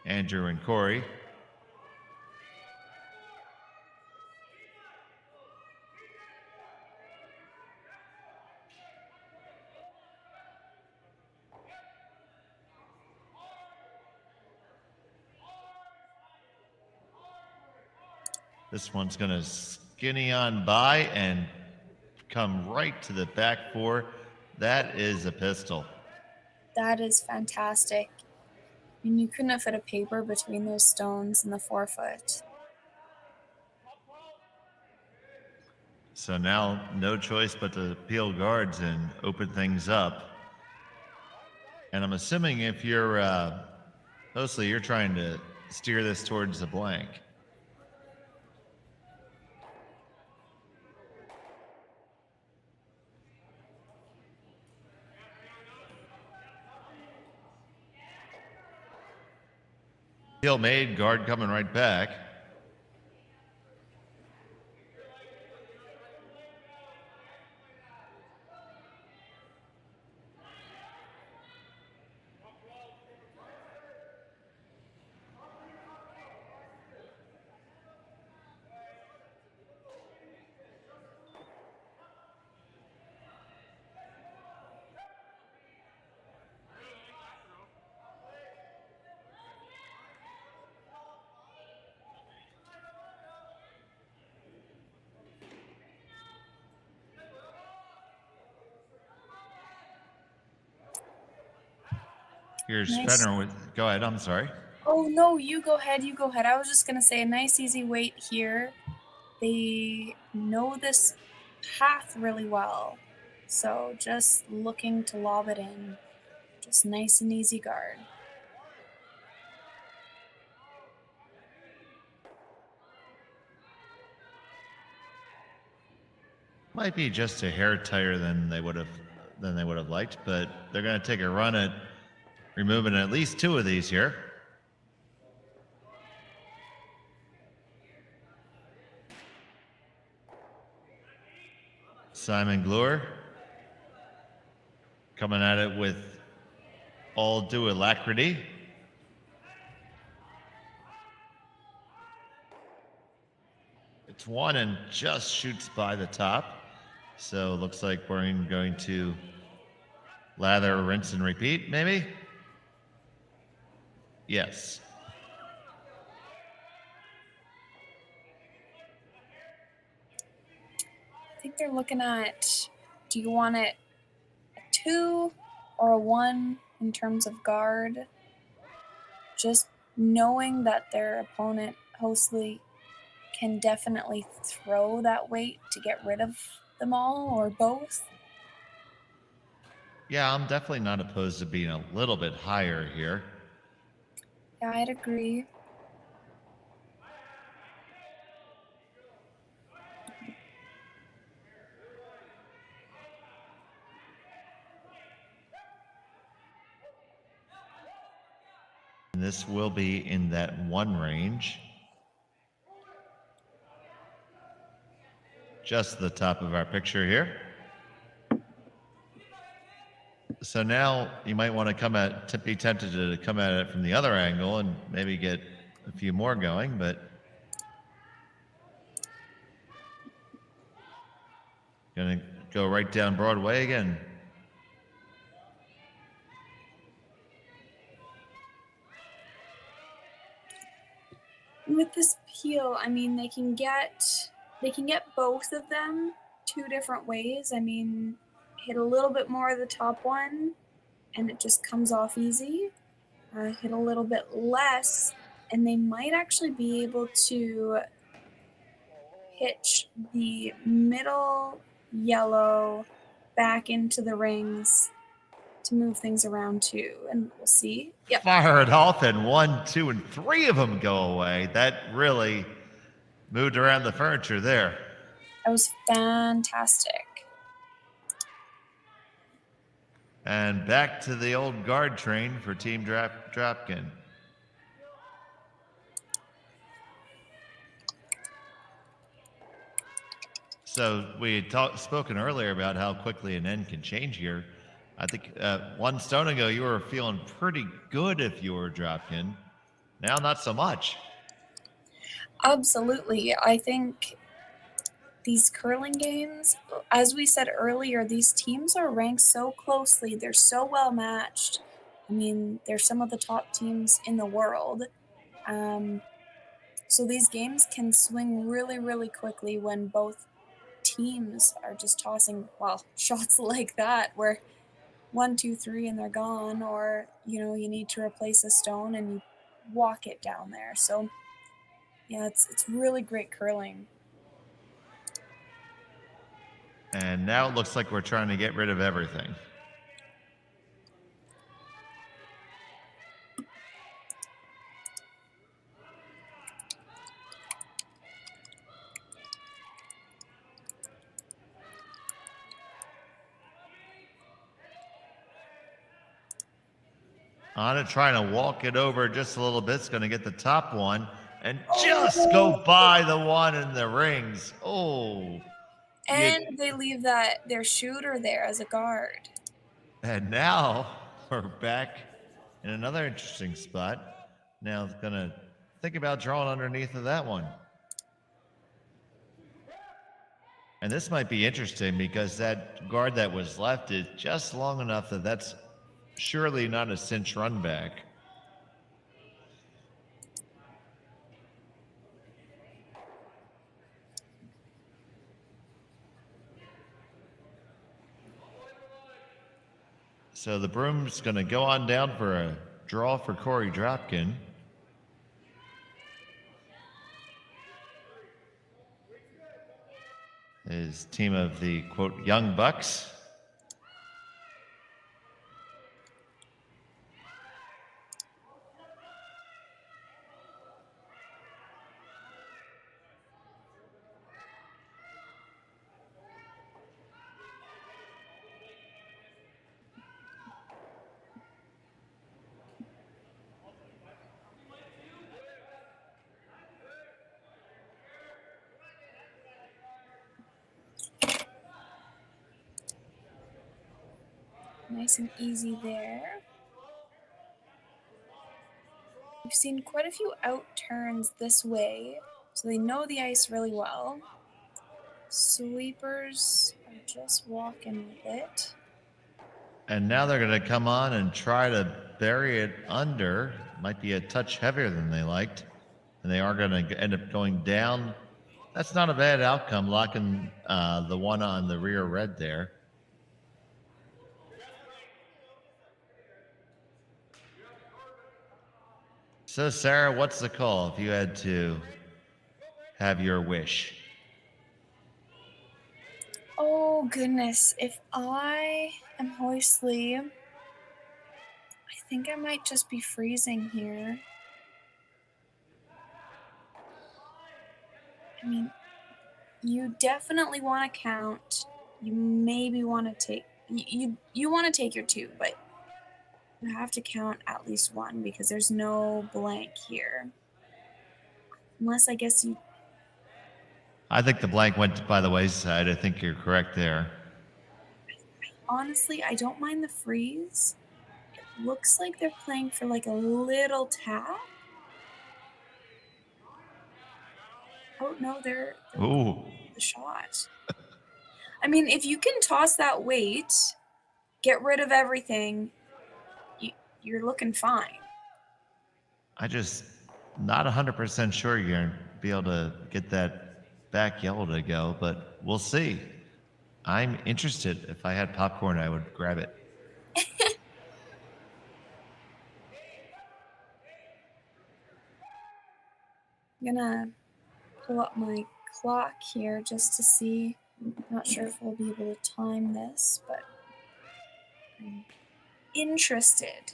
Andrew and Korey. This one's going to skinny on by and come right to the back 4. That is a pistol. That is fantastic. I mean, you couldn't have fit a paper between those stones and the 4-foot. So now no choice but to peel guards and open things up. And I'm assuming if you're Hoesli, you're trying to steer this towards the blank. Peel made, guard coming right back. Here's Nice. Fenner with, go ahead, I'm sorry. Oh, no, you go ahead, you go ahead. I was just going to say a nice, easy wait here. They know this path really well. So just looking to lob it in. Just nice and easy guard. Might be just a hair tighter than they would have liked, but they're going to take a run at removing at least 2 of these here. Simon Glure coming at it with all due alacrity. It's one and just shoots by the top. So it looks like we're going to lather, rinse, and repeat, maybe? Yes. I think they're looking at, do you want it a 2 or a 1 in terms of guard? Just knowing that their opponent, Hoesli, can definitely throw that weight to get rid of them all or both. Yeah, I'm definitely not opposed to being a little bit higher here. Yeah, I'd agree. this will be in that 1 range. Just the top of our picture here. So now you might want to be tempted to come at it from the other angle and maybe get a few more going, but gonna go right down Broadway again. With this peel, I mean, they can get both of them 2 different ways. I mean, hit a little bit more of the top one and it just comes off easy. Hit a little bit less and they might actually be able to pitch the middle yellow back into the rings to move things around too, and we'll see. Yep. Fire it off, and 1, 2, and 3 of them go away. That really moved around the furniture there. That was fantastic. And back to the old guard train for Team Dropkin. So we had spoken earlier about how quickly an end can change here. I think 1 stone ago you were feeling pretty good if you were Dropkin. Now not so much. Absolutely. I think these curling games, as we said earlier, these teams are ranked so closely. They're so well matched. I mean, they're some of the top teams in the world. So these games can swing really, really quickly when both teams are just tossing, well, shots like that where 1, 2, 3 and they're gone, or you know, you need to replace a stone and you walk it down there. So yeah, it's really great curling. And now it looks like we're trying to get rid of everything. On it, trying to walk it over just a little bit. It's going to get the top one and just go by the one in the rings. Oh. And they leave their shooter there as a guard. And now we're back in another interesting spot. Now it's going to think about drawing underneath of that one. And this might be interesting because that guard that was left is just long enough that that's surely not a cinch run back. So the broom's going to go on down for a draw for Korey Dropkin. His team of the, quote, Young Bucks. Nice and easy there. We've seen quite a few out turns this way, so they know the ice really well. Sweepers are just walking with it. And now they're going to come on and try to bury it under. Might be a touch heavier than they liked. And they are going to end up going down. That's not a bad outcome, locking the one on the rear red there. So, Sarah, what's the call if you had to have your wish? Oh, goodness. If I am Hoesli, I think I might just be freezing here. I mean, you definitely want to count. You maybe want to take... You want to take your 2, but I have to count at least one because there's no blank here. Unless I guess you... I think the blank went by the wayside. I think you're correct there. Honestly, I don't mind the freeze. It looks like they're playing for like a little tap. Oh, no, they're Ooh. the shot. I mean, if you can toss that weight, get rid of everything, you're looking fine. I just not 100% sure you're going to be able to get that back yellow to go, but we'll see. I'm interested. If I had popcorn, I would grab it. I'm gonna pull up my clock here just to see. Not sure if we'll be able to time this, but I'm interested.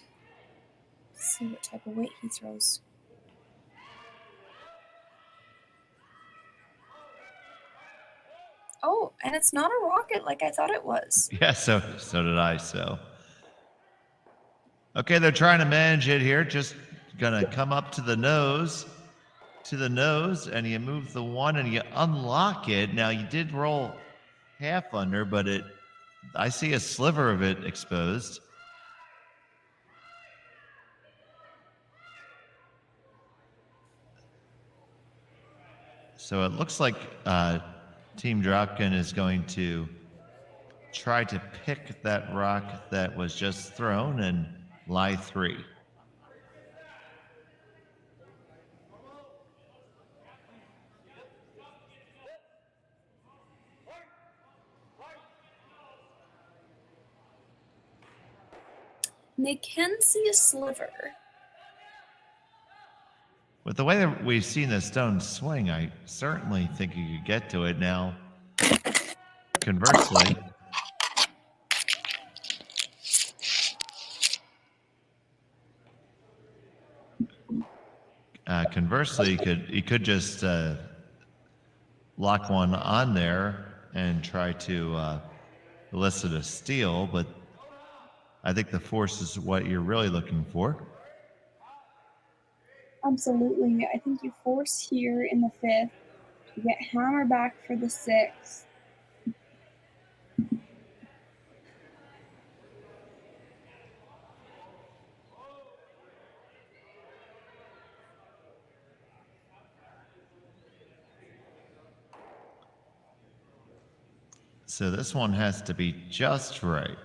Let's see what type of weight he throws. Oh, and it's not a rocket like I thought it was. Yeah, so did I. So, okay, they're trying to manage it here. Just gonna come up to the nose, and you move the one and you unlock it. Now you did roll half under, but I see a sliver of it exposed. So it looks like Team Dropkin is going to try to pick that rock that was just thrown and lie 3. And they can see a sliver. With the way that we've seen the stone swing, I certainly think you could get to it now. Conversely, you could just lock one on there and try to elicit a steal, but I think the force is what you're really looking for. Absolutely. I think you force here in the 5th. You get hammer back for the 6th. So this one has to be just right.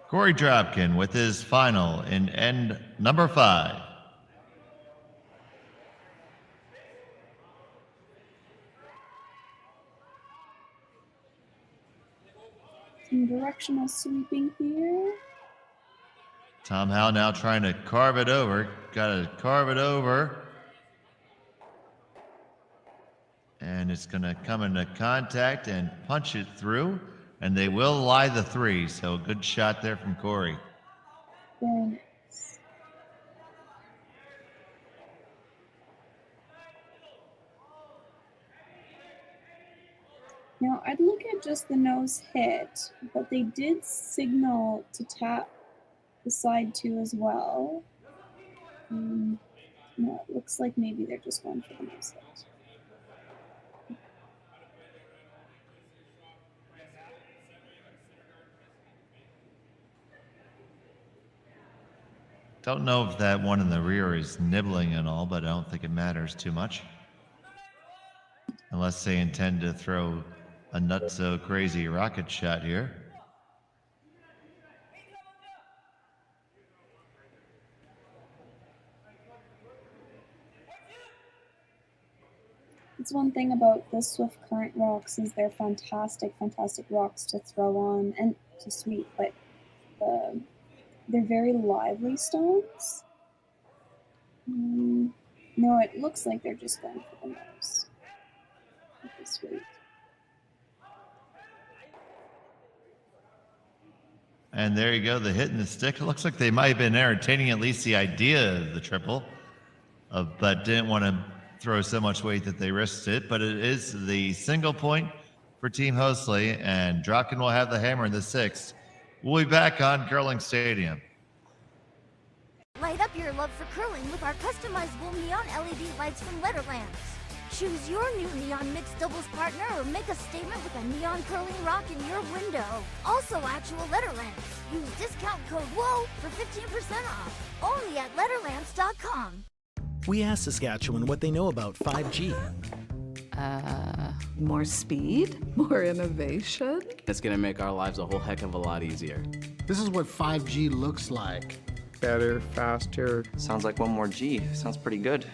Korey Dropkin with his final in end number 5. Some directional sweeping here. Tom Howe now trying to carve it over. Got to carve it over. And it's going to come into contact and punch it through. And they will lie the 3. So good shot there from Korey. Very nice. Now, I'd look at just the nose hit, but they did signal to tap the side 2 as well. No, it looks like maybe they're just going for the nose hit. Don't know if that one in the rear is nibbling and all, but I don't think it matters too much. Unless they intend to throw a nut-so-crazy rocket shot here. That's one thing about the Swift Current rocks is they're fantastic, fantastic rocks to throw on and to sweep, but they're very lively stones. No, it looks like they're just going for the nose. Okay, sweet. And there you go, the hit and the stick. It looks like they might have been entertaining at least the idea of the triple, but didn't want to throw so much weight that they risked it, but it is the single point for Team Hoesli, and Dropkin will have the hammer in the sixth. We'll be back on Curling Stadium. Light up your love for curling with our customizable neon LED lights from Letterlands. Choose your new neon mixed doubles partner or make a statement with a neon curling rock in your window. Also actual Letterlands. Use discount code WHOA for 15% off. Only at Letterlands.com. We asked Saskatchewan what they know about 5G. More speed, more innovation. It's gonna make our lives a whole heck of a lot easier. This is what 5G looks like. Better, faster. Sounds like one more G. Sounds pretty good.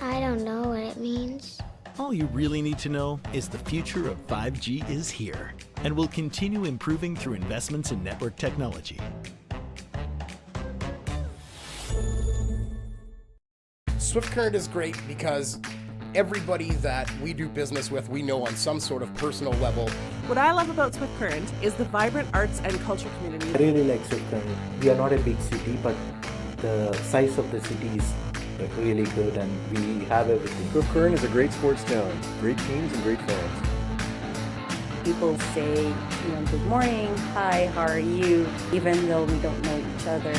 I don't know what it means. All you really need to know is the future of 5G is here and will continue improving through investments in network technology. Swift Current is great because everybody that we do business with, we know on some sort of personal level. What I love about Swift Current is the vibrant arts and culture community. I really like Swift Current. We are not a big city, but the size of the city is really good and we have everything. Swift Current is a great sports town, great teams and great fans. People say, good morning, hi, how are you, even though we don't know each other.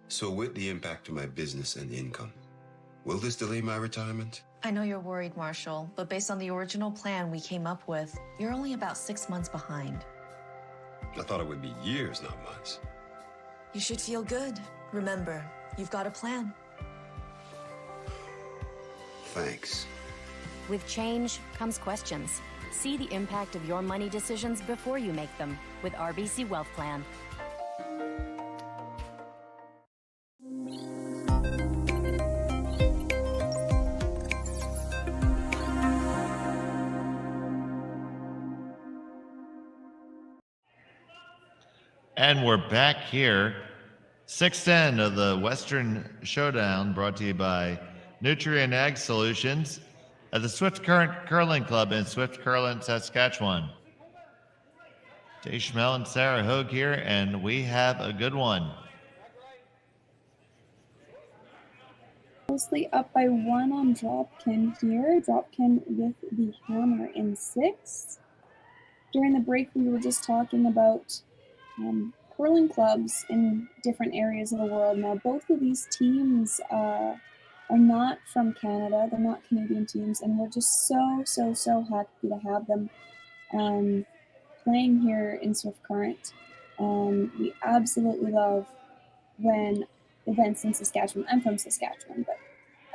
So with the impact to my business and income, will this delay my retirement? I know you're worried, Marshall, but based on the original plan we came up with, you're only about 6 months behind. I thought it would be years, not months. You should feel good. Remember, you've got a plan. Thanks. With change comes questions. See the impact of your money decisions before you make them with RBC Wealth Plan. And we're back here. Sixth end of the Western Showdown, brought to you by Nutrien Ag Solutions at the Swift Current Curling Club in Swift Current, Saskatchewan. Dave Schmel and Sarah Hogue here, and we have a good one. Mostly up by 1 on Dropkin here. Dropkin with the hammer in 6. During the break, we were just talking about curling clubs in different areas of the world. Now, both of these teams are not from Canada. They're not Canadian teams, and we're just so happy to have them playing here in Swift Current. We absolutely love when events in Saskatchewan. I'm from Saskatchewan, but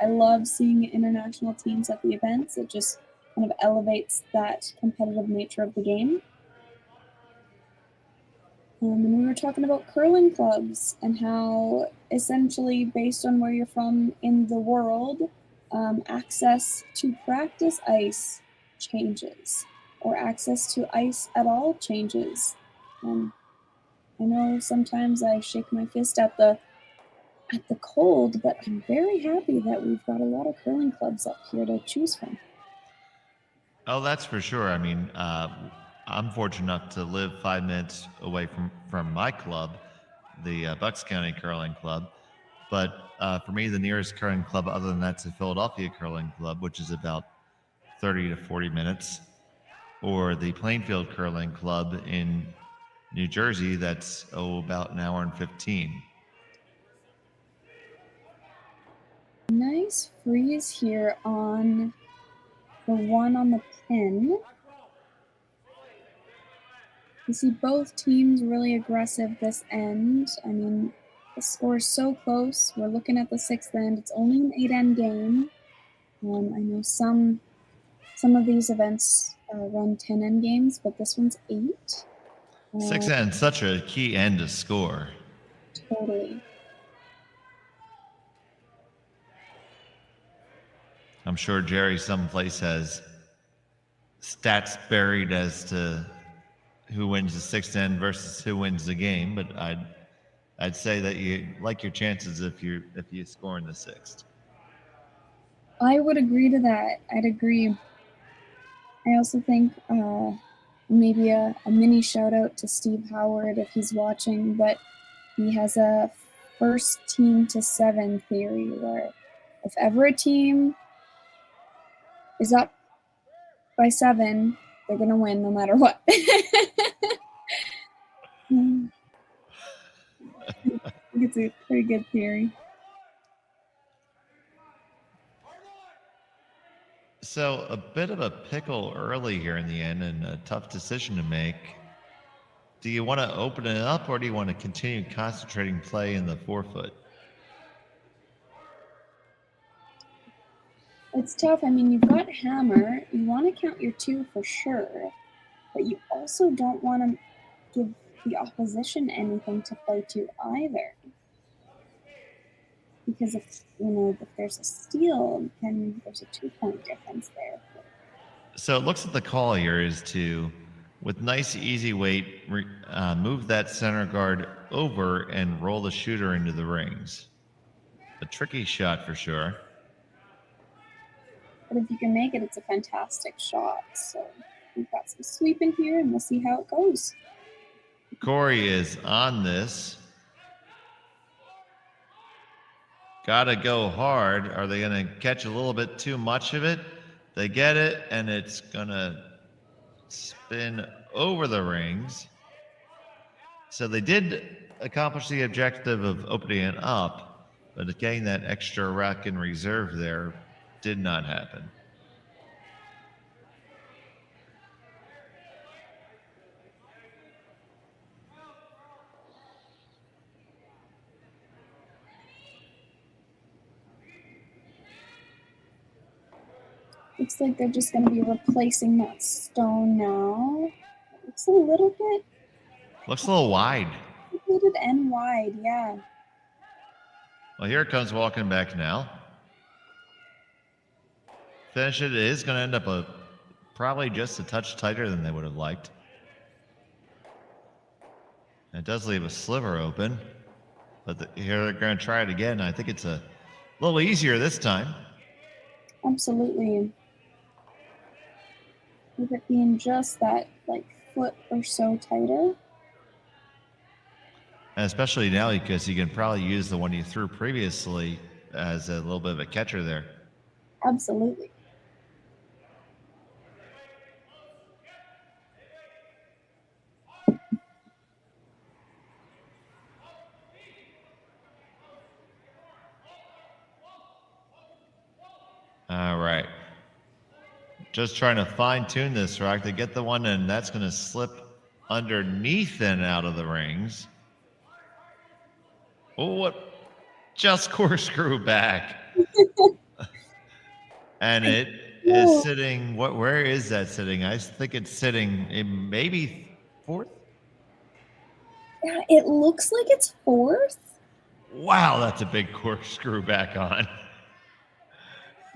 I love seeing international teams at the events. It just kind of elevates that competitive nature of the game. And we were talking about curling clubs and how essentially based on where you're from in the world, access to practice ice changes or access to ice at all changes. I know sometimes I shake my fist at the cold, but I'm very happy that we've got a lot of curling clubs up here to choose from. Oh, that's for sure. I mean, I'm fortunate enough to live 5 minutes away from my club, the Bucks County Curling Club. But for me, the nearest curling club other than that's the Philadelphia Curling Club, which is about 30 to 40 minutes, or the Plainfield Curling Club in New Jersey, that's about an hour and 15. Nice freeze here on the 1 on the pin. You see both teams really aggressive this end. I mean, the score is so close. We're looking at the 6th end. It's only an 8-end game. I know some of these events run 10-end games, but this one's 8. 6 end, such a key end to score. Totally. I'm sure Jerry someplace has stats buried as to who wins the 6th end versus who wins the game, but I'd say that you like your chances if you score in the 6th. I would agree to that. I'd agree. I also think maybe a mini shout out to Steve Howard if he's watching, but he has a first team to 7 theory where if ever a team is up by 7, they're going to win no matter what. I think it's a pretty good theory. So a bit of a pickle early here in the end and a tough decision to make. Do you want to open it up or do you want to continue concentrating play in the 4-foot? It's tough. I mean, you've got hammer. You want to count your 2 for sure, but you also don't want to give the opposition anything to play to either. Because if there's a steal, then there's a 2-point difference there. So it looks like the call here is to, with nice easy weight, move that center guard over and roll the shooter into the rings. A tricky shot for sure. But if you can make it, it's a fantastic shot. So we've got some sweep in here, and we'll see how it goes. Korey is on this. Gotta go hard. Are they gonna catch a little bit too much of it? They get it, and it's gonna spin over the rings. So they did accomplish the objective of opening it up, but getting that extra rack in reserve there did not happen. Looks like they're just going to be replacing that stone now. Looks a little bit... Looks a little wide. Complicated and wide, yeah. Well, here it comes walking back now. Finish it is going to end up probably just a touch tighter than they would have liked. It does leave a sliver open, but here they're going to try it again. I think it's a little easier this time. Absolutely. With it being just that foot or so tighter. And especially now because you can probably use the one you threw previously as a little bit of a catcher there. Absolutely. All right. Just trying to fine tune this rack to get the one, and that's going to slip underneath and out of the rings. Oh, what? Just corkscrew back. And it is sitting, where is that sitting? I think it's sitting in maybe 4th? Yeah, it looks like it's 4th. Wow, that's a big corkscrew back on.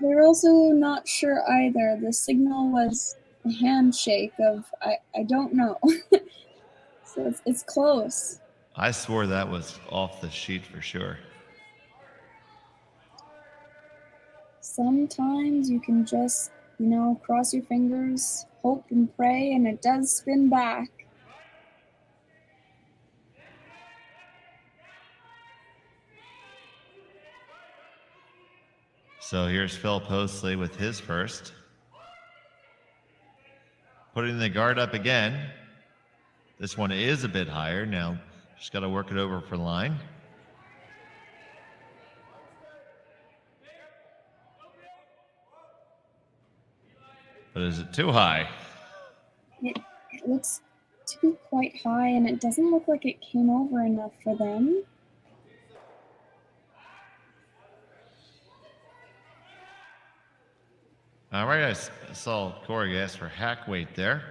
They're also not sure either. The signal was a handshake of, I don't know. So it's close. I swore that was off the sheet for sure. Sometimes you can just, cross your fingers, hope and pray, and it does spin back. So here's Phil Hoesli with his first. Putting the guard up again. This one is a bit higher. Now just got to work it over for line. But is it too high? It looks to be quite high, and it doesn't look like it came over enough for them. All right, I saw Korey ask for hack weight there.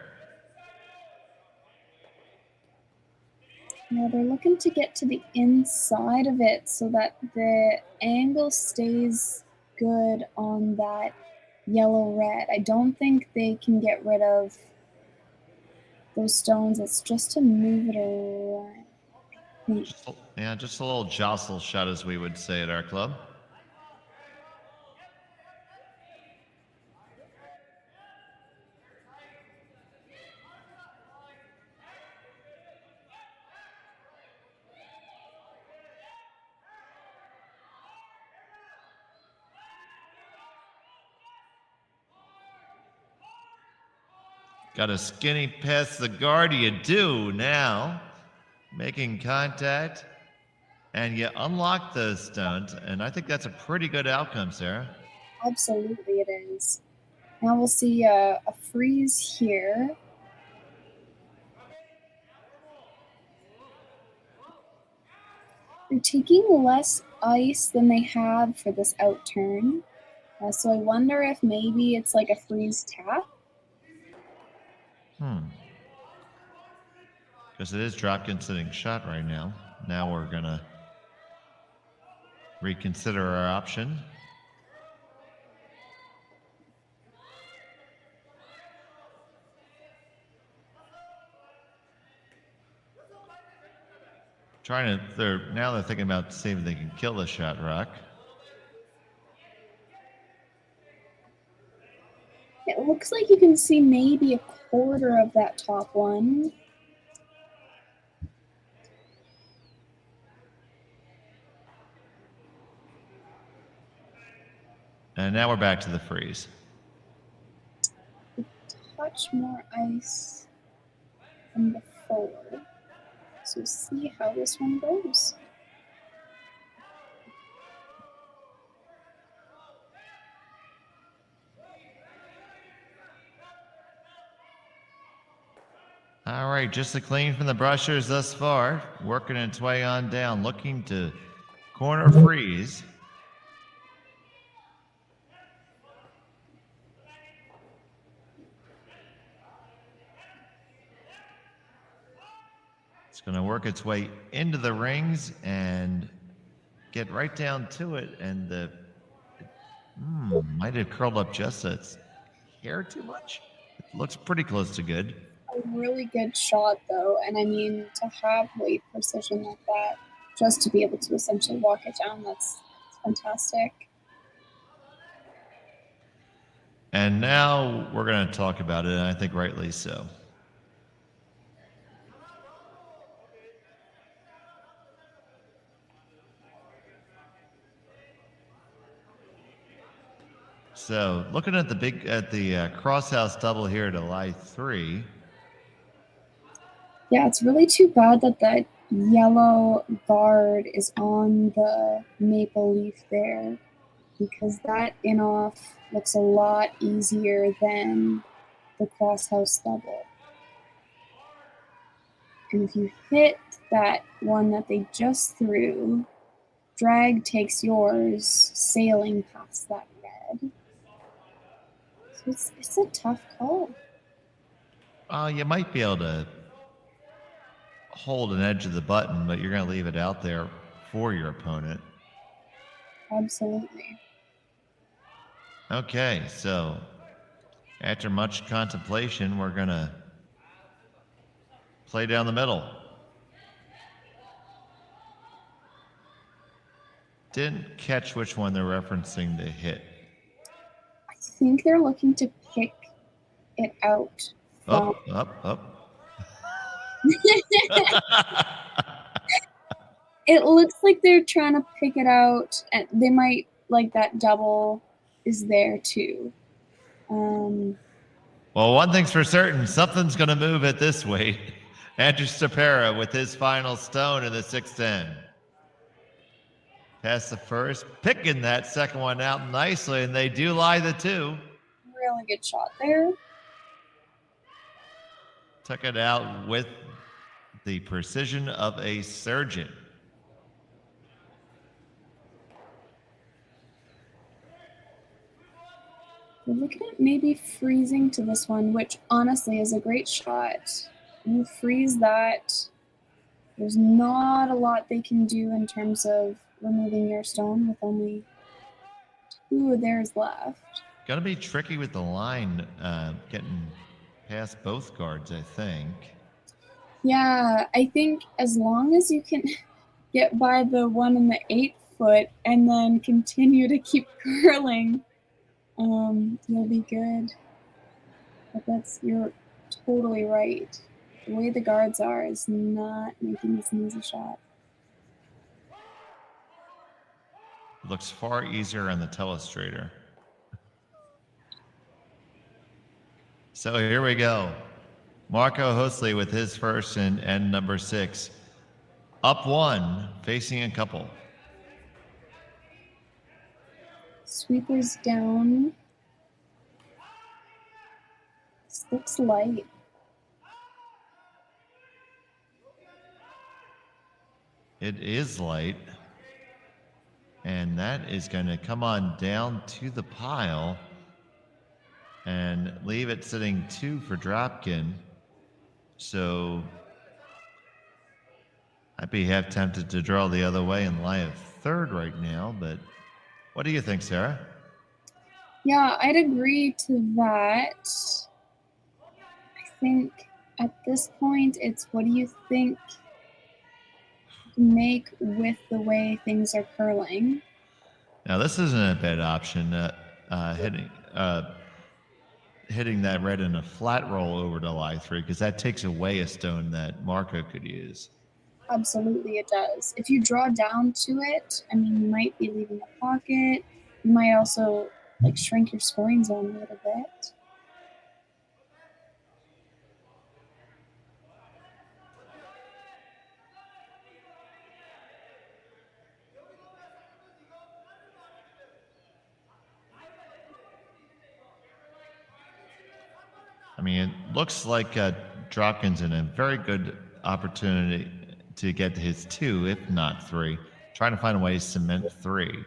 Now they're looking to get to the inside of it so that the angle stays good on that yellow-red. I don't think they can get rid of those stones. It's just to move it around. Just a little jostle shot, as we would say at our club. Got a skinny past the guard. You do now. Making contact. And you unlock those stones. And I think that's a pretty good outcome, Sarah. Absolutely it is. Now we'll see a freeze here. They're taking less ice than they have for this outturn. So I wonder if maybe it's like a freeze tap. Because it is Dropkin sitting shot right now. Now we're going to reconsider our option. Now they're thinking about seeing if they can kill the shot rock. It looks like you can see maybe a quarter of that top one. And now we're back to the freeze. A touch more ice than before. So see how this one goes. All right, just a clean from the brushers thus far. Working its way on down, looking to corner freeze. It's going to work its way into the rings and get right down to it. And the might have curled up just a hair too much. It looks pretty close to good. A really good shot though, and I mean to have weight precision like that, just to be able to essentially walk it down, that's fantastic. And now we're going to talk about it, and I think rightly so. So looking at the crosshouse double here to lie 3. Yeah, it's really too bad that that yellow guard is on the maple leaf there, because that in-off looks a lot easier than the crosshouse double. And if you hit that one that they just threw, drag takes yours sailing past that red. So it's a tough call. You might be able to hold an edge of the button, but you're going to leave it out there for your opponent. Absolutely. Okay, so after much contemplation, we're going to play down the middle. Didn't catch which one they're referencing to hit. I think they're looking to pick it out. Up. It looks like they're trying to pick it out, and they might, like, that double is there too. Well, one thing's for certain, something's going to move at this weight. Andrew Stapera with his final stone in the 610. Past the first, picking that second one out nicely, and they do lie the 2. Really good shot there. Took it out with the precision of a surgeon. We're looking at maybe freezing to this one, which honestly is a great shot. You freeze that, there's not a lot they can do in terms of removing your stone with only 2 of theirs left. Gonna be tricky with the line, getting past both guards, I think. Yeah, I think as long as you can get by the one in the 8 foot and then continue to keep curling, you'll be good. But you're totally right. The way the guards are is not making this an easy shot. It looks far easier on the telestrator. So here we go. Marco Hoesli with his first and end number 6. Up 1, facing a couple. Sweepers down. This looks light. It is light. And that is going to come on down to the pile and leave it sitting 2 for Dropkin. So I'd be half tempted to draw the other way and lie a third right now, but what do you think, Sarah? Yeah, I'd agree to that. I think at this point, it's what do you think to make with the way things are curling? Now, this isn't a bad option, hitting that red in a flat roll over to lie 3, because that takes away a stone that Marco could use. Absolutely, it does. If you draw down to it, I mean, you might be leaving a pocket. You might also like shrink your scoring zone a little bit. I mean, it looks like Dropkin's in a very good opportunity to get to his 2, if not 3. Trying to find a way to cement 3.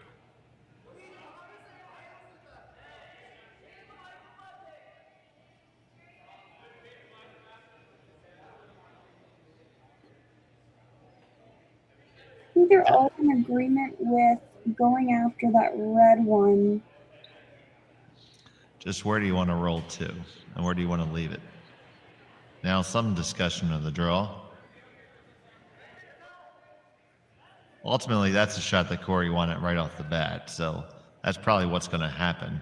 I think they're all in agreement with going after that red one. Just where do you want to roll to, and where do you want to leave it? Now, some discussion of the draw. Ultimately, that's a shot that Korey wanted right off the bat, so that's probably what's going to happen.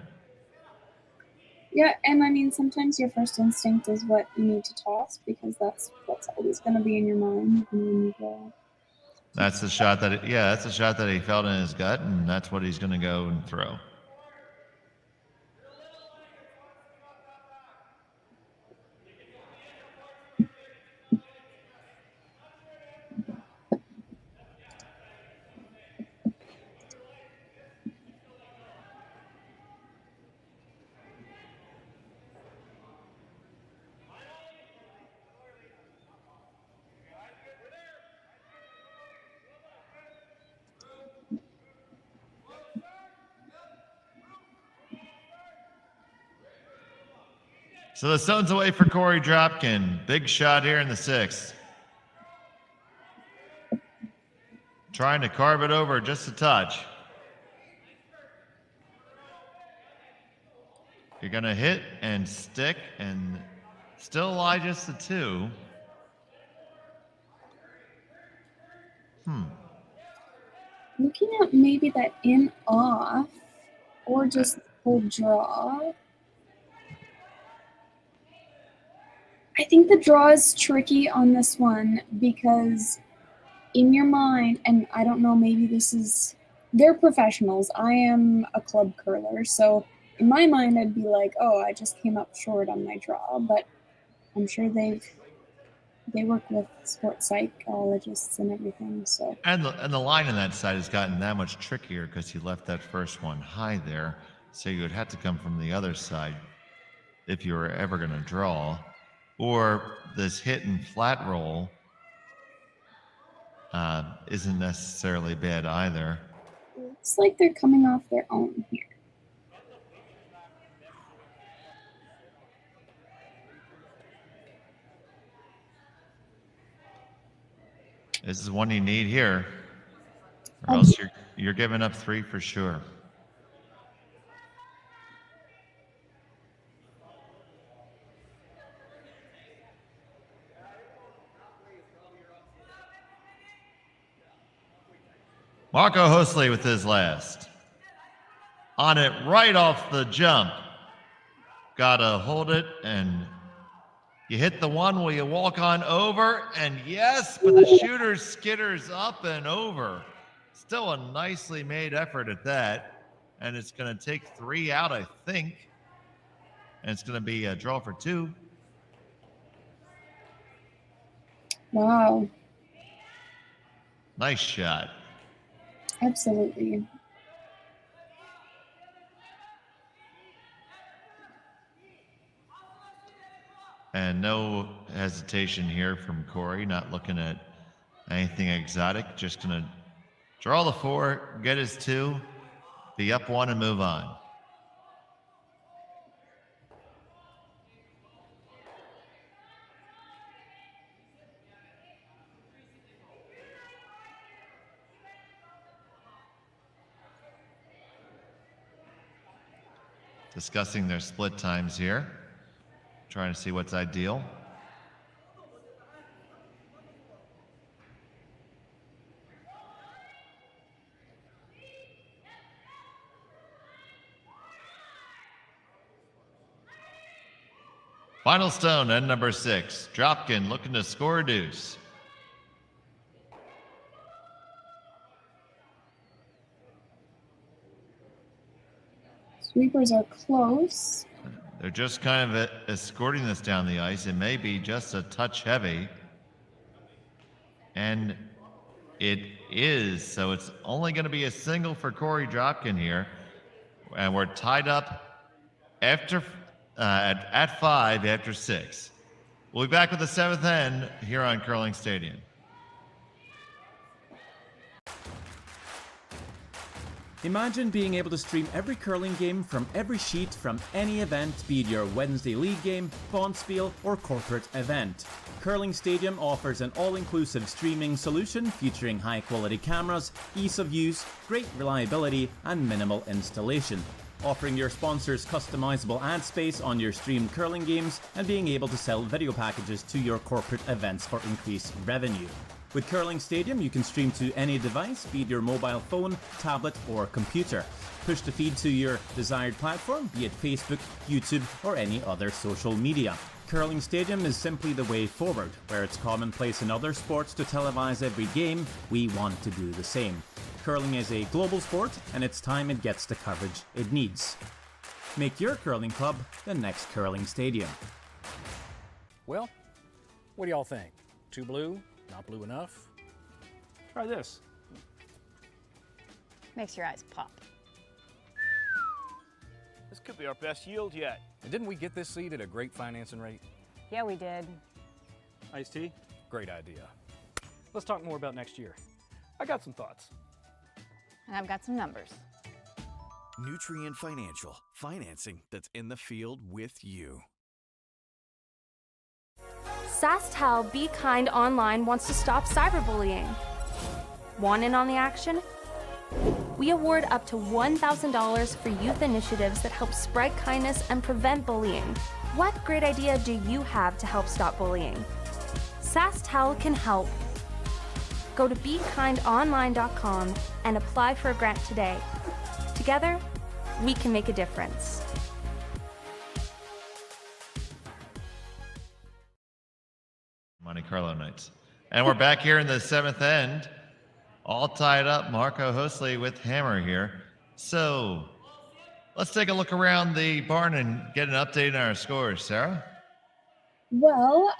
Yeah, and I mean, sometimes your first instinct is what you need to toss, because that's what's always going to be in your mind when you go. That's the shot that, that's the shot that he felt in his gut, and that's what he's going to go and throw. So the stone's away for Korey Dropkin. Big shot here in the 6th. Trying to carve it over just a touch. You're going to hit and stick and still lie just a 2. Looking at maybe that in off or just full draw. I think the draw is tricky on this one because in your mind, and I don't know, maybe this is, they're professionals. I am a club curler, so in my mind I'd be like, oh, I just came up short on my draw, but I'm sure they work with sports psychologists and everything, so. And the line on that side has gotten that much trickier because he left that first one high there, so you would have to come from the other side if you were ever going to draw. Or this hit and flat roll isn't necessarily bad either. It's like they're coming off their own here. This is one you need here, or else you're giving up 3 for sure. Marco Hoesli with his last. On it right off the jump. Gotta hold it, and you hit the one where you walk on over, and yes, but the shooter skitters up and over. Still a nicely made effort at that, and it's gonna take 3 out, I think. and it's going to be a draw for 2. Wow. Nice shot. Absolutely. And no hesitation here from Korey, not looking at anything exotic, just going to draw the 4, get his 2, be up 1 and move on. Discussing their split times here, trying to see what's ideal. Final stone, end number 6. Dropkin looking to score a deuce. Sweepers are close. They're just kind of escorting this down the ice. It may be just a touch heavy. And it is, so it's only going to be a single for Korey Dropkin here. And we're tied up after at 5 after 6. We'll be back with the 7th end here on Curling Stadium. Imagine being able to stream every curling game from every sheet from any event, be it your Wednesday league game, bonspiel, or corporate event. Curling Stadium offers an all-inclusive streaming solution featuring high-quality cameras, ease of use, great reliability, and minimal installation. Offering your sponsors customizable ad space on your streamed curling games and being able to sell video packages to your corporate events for increased revenue. With Curling Stadium, you can stream to any device, be it your mobile phone, tablet, or computer. Push the feed to your desired platform, be it Facebook, YouTube, or any other social media. Curling Stadium is simply the way forward. Where it's commonplace in other sports to televise every game, we want to do the same. Curling is a global sport, and it's time it gets the coverage it needs. Make your curling club the next Curling Stadium. Well, what do y'all think? Too blue? Not blue enough? Try this. Makes your eyes pop. This could be our best yield yet. And didn't we get this seed at a great financing rate? Yeah, we did. Iced tea? Great idea. Let's talk more about next year. I got some thoughts. And I've got some numbers. Nutrien Financial, financing that's in the field with you. SaskTel Be Kind Online wants to stop cyberbullying. Want in on the action? We award up to $1,000 for youth initiatives that help spread kindness and prevent bullying. What great idea do you have to help stop bullying? SaskTel can help. Go to BeKindOnline.com and apply for a grant today. Together, we can make a difference. Monte Carlo nights. And we're back here in the 7th end, all tied up. Marco Hoesli with hammer here. So let's take a look around the barn and get an update on our scores. Sarah? Well,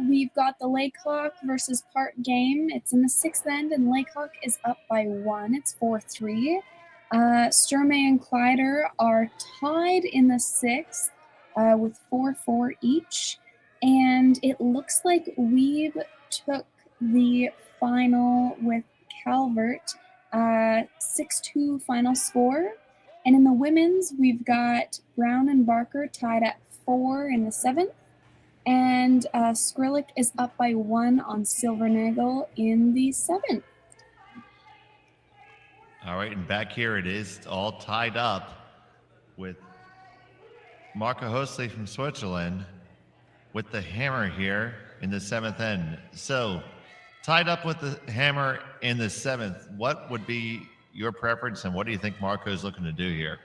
we've got the Laycock versus Park game. It's in the 6th end, and Laycock is up by 1. It's 4-3. Sturmey and Kleider are tied in the 6th with 4-4 each. And it looks like Weeb took the final with Calvert, 6-2 final score. And in the women's, we've got Brown and Barker tied at 4 in the 7th. And Skrillex is up by 1 on Silvernagle in the 7th. All right, and back here it is all tied up with Marco Hoesli from Switzerland with the hammer here in the 7th end. So tied up with the hammer in the 7th, what would be your preference and what do you think Marco's looking to do here?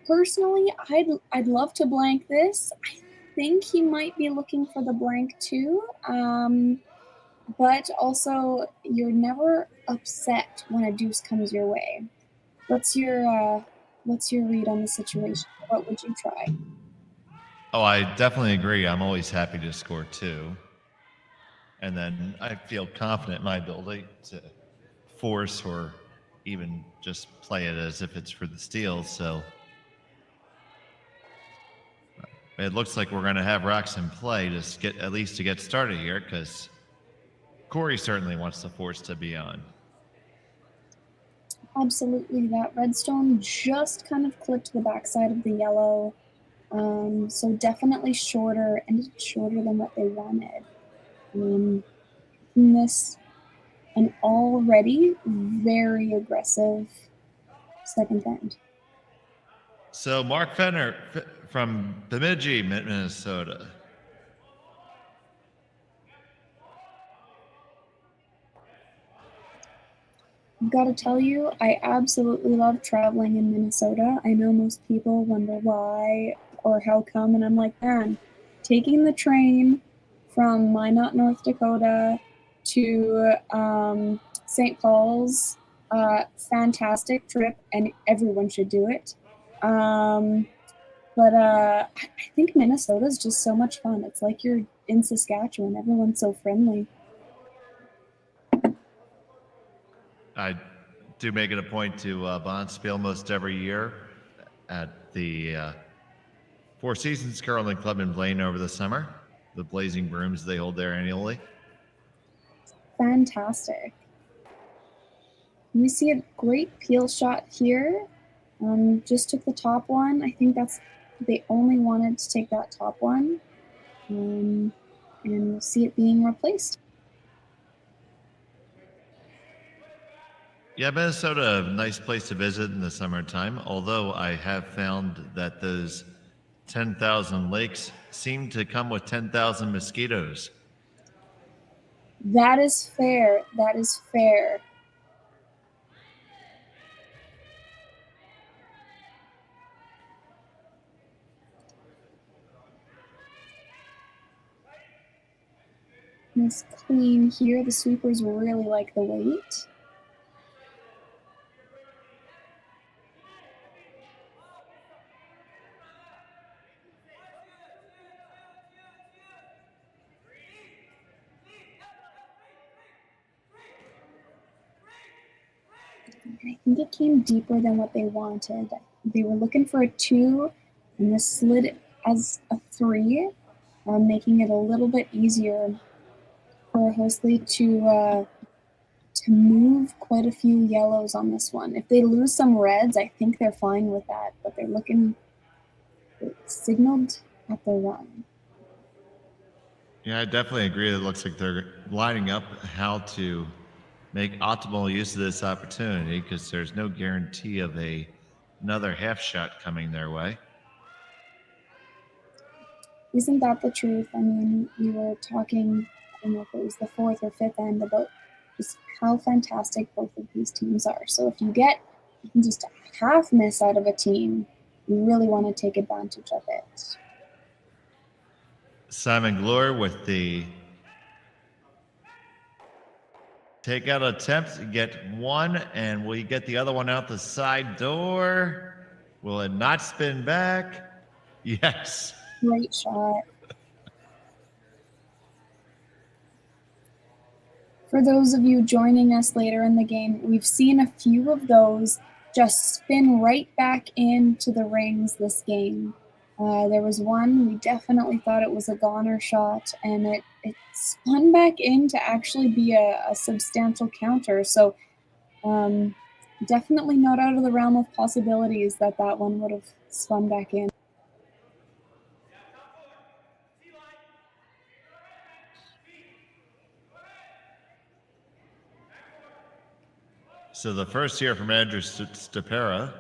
Personally, I'd love to blank this. I think he might be looking for the blank too. But also, you're never upset when a deuce comes your way. What's your read on the situation? What would you try? Oh, I definitely agree. I'm always happy to score 2. And then I feel confident in my ability to force or even just play it as if it's for the steal. So it looks like we're going to have rocks in play to get started here, because Korey certainly wants the force to be on. Absolutely, that redstone just kind of clipped the backside of the yellow. So definitely shorter, and shorter than what they wanted. This an already very aggressive second end. So Mark Fenner from Bemidji, Minnesota. I've got to tell you, I absolutely love traveling in Minnesota. I know most people wonder why or how come, and I'm like, man, taking the train from Minot, North Dakota to St. Paul's, fantastic trip, and everyone should do it. But I think Minnesota is just so much fun. It's like you're in Saskatchewan. Everyone's so friendly. I do make it a point to bonspiel most every year at the Four Seasons Curling Club in Blaine over the summer. The Blazing Brooms they hold there annually. Fantastic. We see a great peel shot here. Just took the top one. I think they only wanted to take that top one. And we'll see it being replaced. Yeah, Minnesota, a nice place to visit in the summertime, although I have found that those 10,000 lakes seem to come with 10,000 mosquitoes. That is fair. That is fair. Nice clean here. The sweepers really like the weight. I think it came deeper than what they wanted. They were looking for a 2, and this slid as a 3, making it a little bit easier for Hoesli to move quite a few yellows on this one. If they lose some reds, I think they're fine with that, but they're signaled at the run. Yeah, I definitely agree. It looks like they're lining up how to make optimal use of this opportunity, because there's no guarantee of another half shot coming their way. Isn't that the truth? I mean, we were talking, I don't know if it was the 4th or 5th end, about just how fantastic both of these teams are. So if you get just a half miss out of a team, you really want to take advantage of it. Simon Glore with the takeout attempt. Get one, and will you get the other one out the side door? Will it not spin back? Yes. Great shot. For those of you joining us later in the game, we've seen a few of those just spin right back into the rings this game. There was one, we definitely thought it was a goner shot, and it spun back in to actually be a substantial counter. So definitely not out of the realm of possibilities that one would have spun back in. So the first here from Andrew Stapera.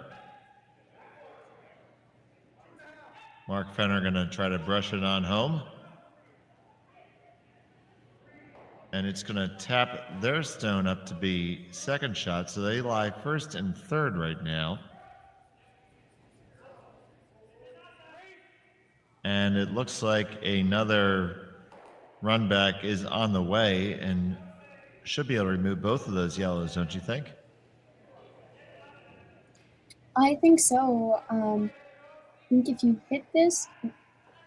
Mark Fenner going to try to brush it on home. And it's going to tap their stone up to be second shot. So they lie first and third right now. And it looks like another run back is on the way and should be able to remove both of those yellows, don't you think? I think so. I think if you hit this,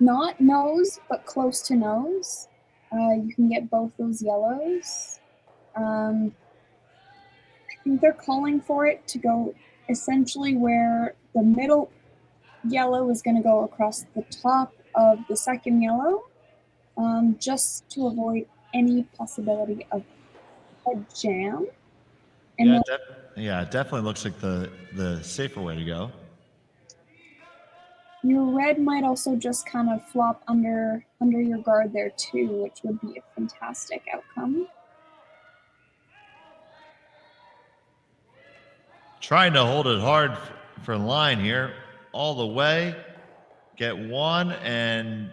Not nose, but close to nose. You can get both those yellows. I think they're calling for it to go essentially where the middle yellow is going to go across the top of the second yellow, just to avoid any possibility of a jam. And Yeah, then it definitely looks like the safer way to go. your red might also just kind of flop under your guard there too, which would be a fantastic outcome. Trying to hold it hard for line here, all the way. Get one and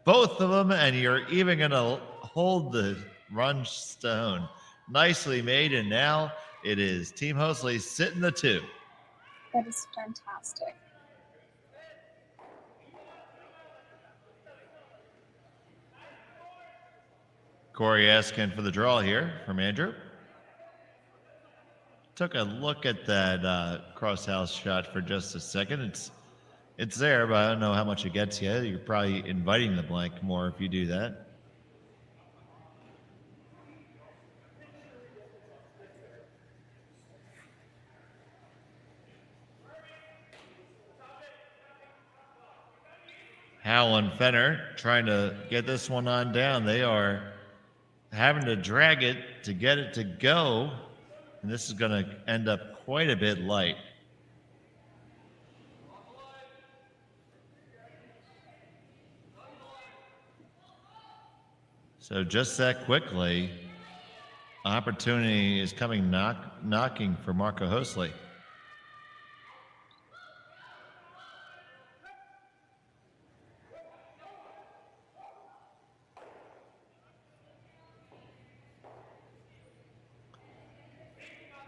both of them, and you're even going to hold the run stone. Nicely made, and now it is Team Hoesli sitting the 2. That is fantastic. Korey asking for the draw here from Andrew. Took a look at that cross-house shot for just a second. It's there, but I don't know how much it gets you. You're probably inviting the blank more if you do that. Howell and Fenner trying to get this one on down. They are having to drag it to get it to go. And this is going to end up quite a bit light. So just that quickly, opportunity is coming knocking for Marco Hoesli.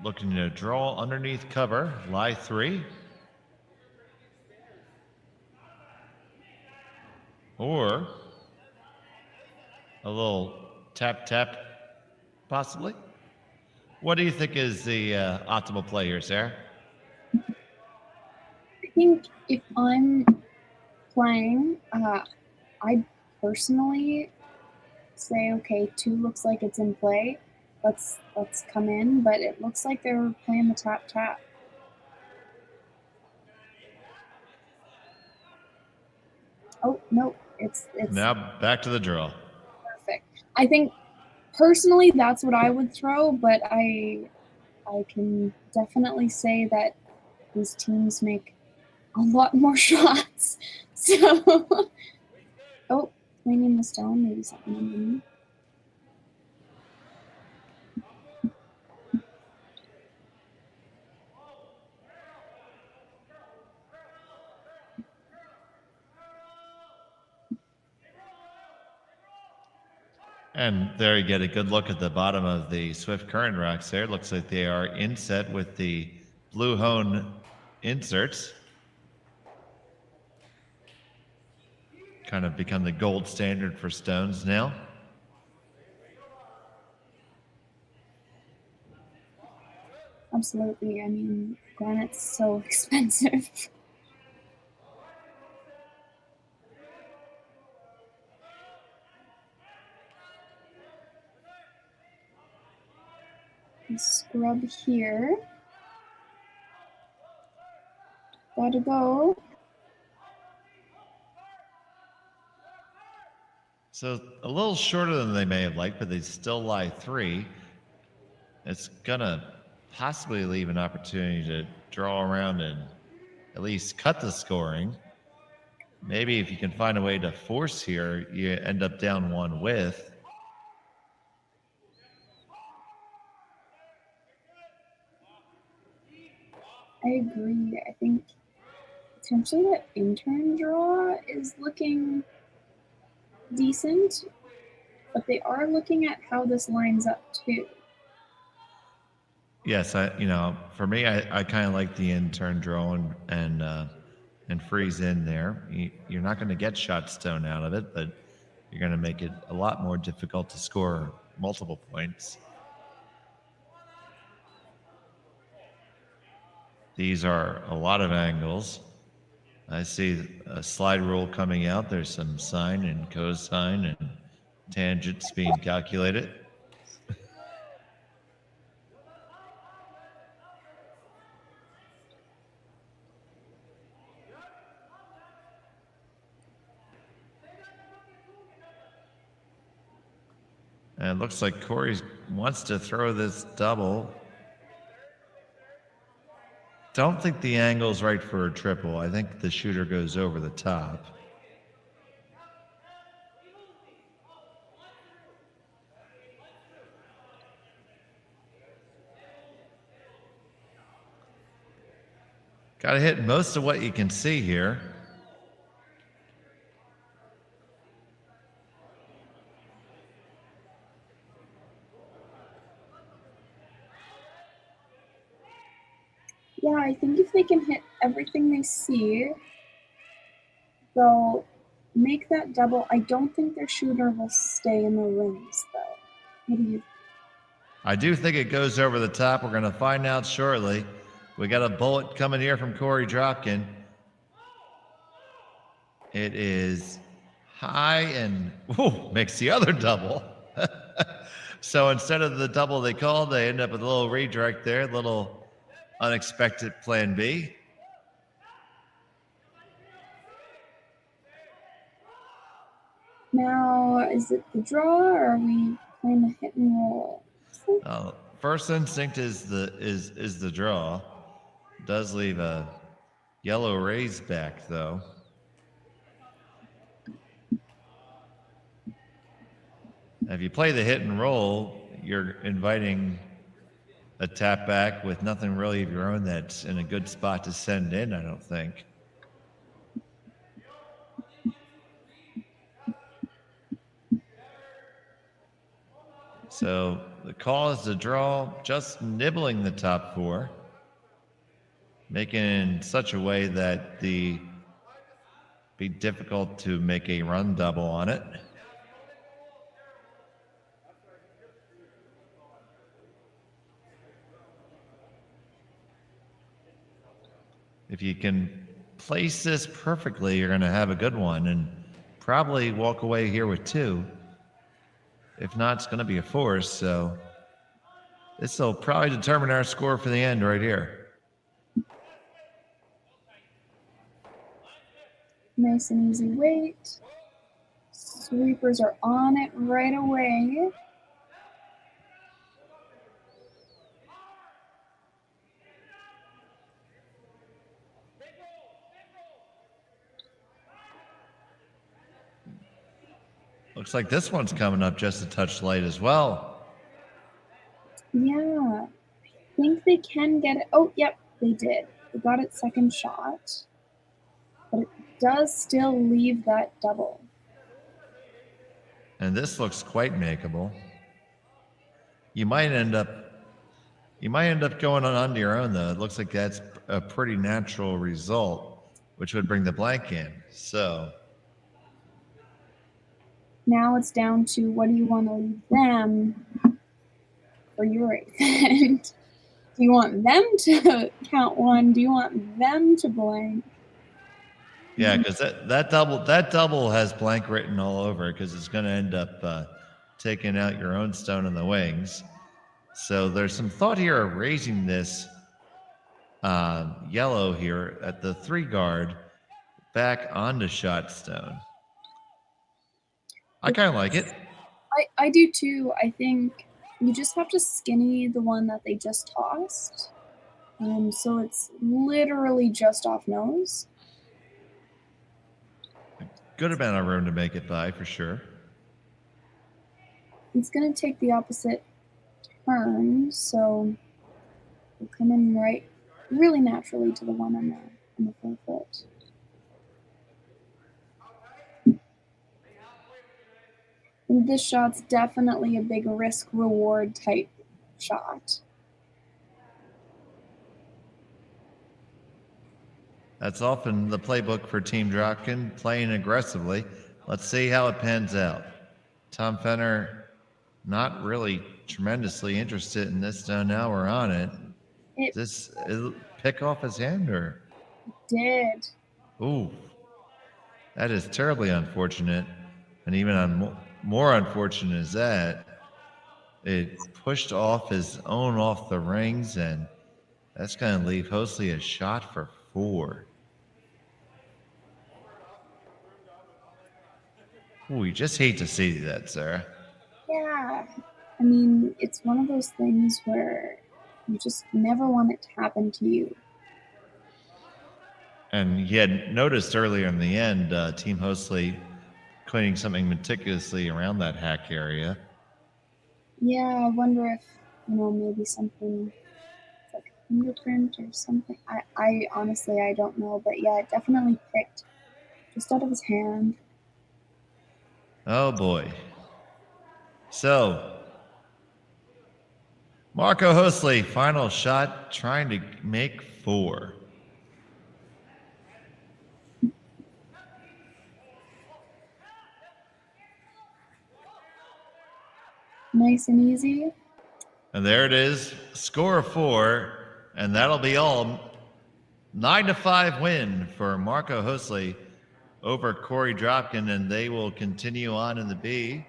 Looking to draw underneath cover, lie 3. Or a little tap, possibly. What do you think is the optimal play here, Sarah? I think if I'm playing, I personally say, okay, 2 looks like it's in play. Let's come in, but it looks like they're playing the tap. Oh no, it's now back to the draw. Perfect. I think personally that's what I would throw, but I can definitely say that these teams make a lot more shots. So oh, cleaning the stone, maybe something underneath. And there you get a good look at the bottom of the Swift Current rocks there. Looks like they are inset with the blue hone inserts. Kind of become the gold standard for stones now. Absolutely. I mean, granite's so expensive. Scrub here. Gotta go. So a little shorter than they may have liked, but they still lie 3. It's gonna possibly leave an opportunity to draw around and at least cut the scoring. Maybe if you can find a way to force here, you end up down 1 with. I agree. I think potentially that intern draw is looking decent, but they are looking at how this lines up too. Yes, for me, I kind of like the intern draw and freeze in there. You're not going to get shot stone out of it, but you're going to make it a lot more difficult to score multiple points. These are a lot of angles. I see a slide rule coming out. There's some sine and cosine and tangents being calculated. And it looks like Korey wants to throw this double. Don't think the angle's right for a triple. I think the shooter goes over the top. Got to hit most of what you can see here. Yeah, I think if they can hit everything they see, they'll make that double. I don't think their shooter will stay in the rings, though. What do you think? I do think it goes over the top. We're going to find out shortly. We got a bullet coming here from Korey Dropkin. It is high and makes the other double. So instead of the double they called, they end up with a little redirect there, a little unexpected plan B. Now, is it the draw, or are we playing the hit and roll? First instinct is the draw. Does leave a yellow raise back though. If you play the hit and roll, you're inviting a tap back with nothing really of your own that's in a good spot to send in, I don't think. So the call is the draw, just nibbling the top four, making it in such a way that be difficult to make a run double on it. If you can place this perfectly, you're going to have a good one and probably walk away here with two. If not, it's going to be a force. So this will probably determine our score for the end right here. Nice and easy weight. Sweepers are on it right away. Looks like this one's coming up just a touch light as well. Yeah, I think they can get it. Oh, yep, they did. They got it second shot, but it does still leave that double. And this looks quite makeable. You might end up going on your own though. It looks like that's a pretty natural result, which would bring the blank in. So now it's down to what do you want to leave them for your event? Do you want them to count one? Do you want them to blank? yeah, because that double has blank written all over it because it's going to end up taking out your own stone in the wings. So there's some thought here of raising this yellow here at the 3 guard back onto shot stone. I kind of like it. I do too. I think you just have to skinny the one that they just tossed. So it's literally just off nose. Good amount of room to make it by for sure. It's going to take the opposite turn, so we'll come in right really naturally to the one on the 4 foot. And this shot's definitely a big risk-reward type shot. That's often the playbook for Team Dropkin, playing aggressively. Let's see how it pans out. Tom Fenner, not really tremendously interested in this, so now we're on it. Does this pick off his hand or? Did. Ooh, that is terribly unfortunate. And even more unfortunate is that it pushed off his own off the rings, and that's going to leave Hoesli a shot for 4. Ooh, you just hate to see that, Sarah. Yeah. I mean, it's one of those things where you just never want it to happen to you. And he had noticed earlier in the end, Team Hoesli cleaning something meticulously around that hack area. Yeah, I wonder if, maybe something like a fingerprint or something. I honestly, I don't know, but yeah, it definitely pricked just out of his hand. Oh boy. So, Marco Hoesli, final shot, trying to make 4. Nice and easy. And there it is, score of 4, and that'll be all. 9-5 win for Marco Hoesli over Korey Dropkin, and they will continue on in the B.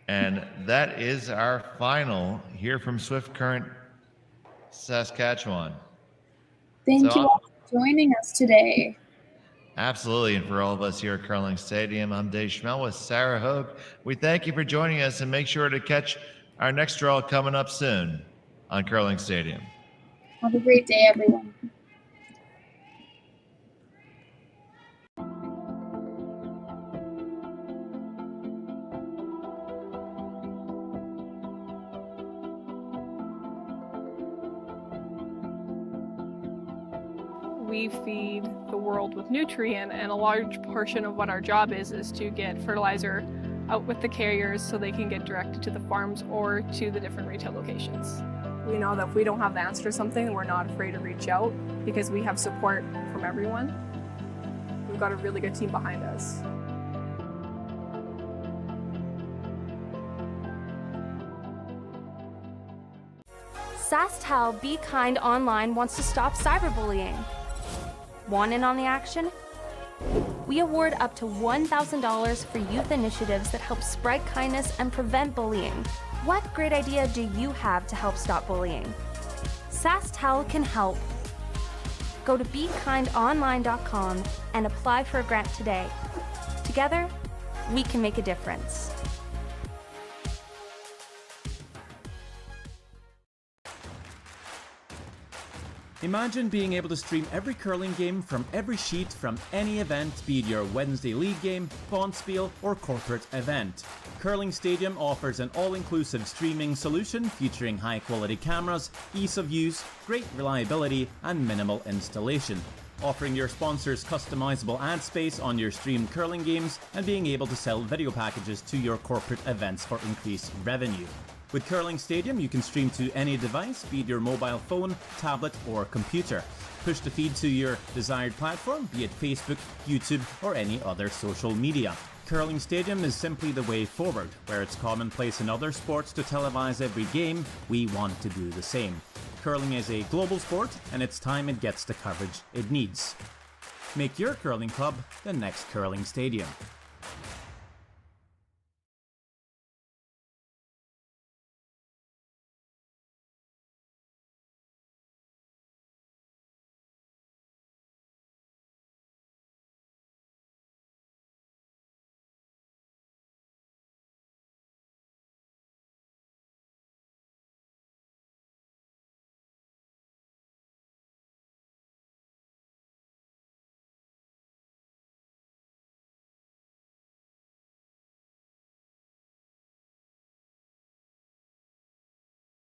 And that is our final here from Swift Current, Saskatchewan. Thank you all for joining us today. Absolutely, and for all of us here at Curling Stadium, I'm Dave Schmel with Sarah Hogue. We thank you for joining us, and make sure to catch our next draw coming up soon on Curling Stadium. Have a great day, everyone. We feed the world with Nutrien, and a large portion of what our job is to get fertilizer out with the carriers so they can get directed to the farms or to the different retail locations. We know that if we don't have the answer to something, we're not afraid to reach out because we have support from everyone. We've got a really good team behind us. SaskTel Be Kind Online wants to stop cyberbullying. Want in on the action? We award up to $1,000 for youth initiatives that help spread kindness and prevent bullying. What great idea do you have to help stop bullying? SaskTel can help. Go to BeKindOnline.com and apply for a grant today. Together, we can make a difference. Imagine being able to stream every curling game from every sheet from any event, be it your Wednesday league game, bonspiel, or corporate event. Curling Stadium offers an all-inclusive streaming solution featuring high-quality cameras, ease of use, great reliability, and minimal installation. Offering your sponsors customizable ad space on your streamed curling games and being able to sell video packages to your corporate events for increased revenue. With Curling Stadium, you can stream to any device, be it your mobile phone, tablet, or computer. Push the feed to your desired platform, be it Facebook, YouTube, or any other social media. Curling Stadium is simply the way forward. Where it's commonplace in other sports to televise every game, we want to do the same. Curling is a global sport, and it's time it gets the coverage it needs. Make your curling club the next Curling Stadium.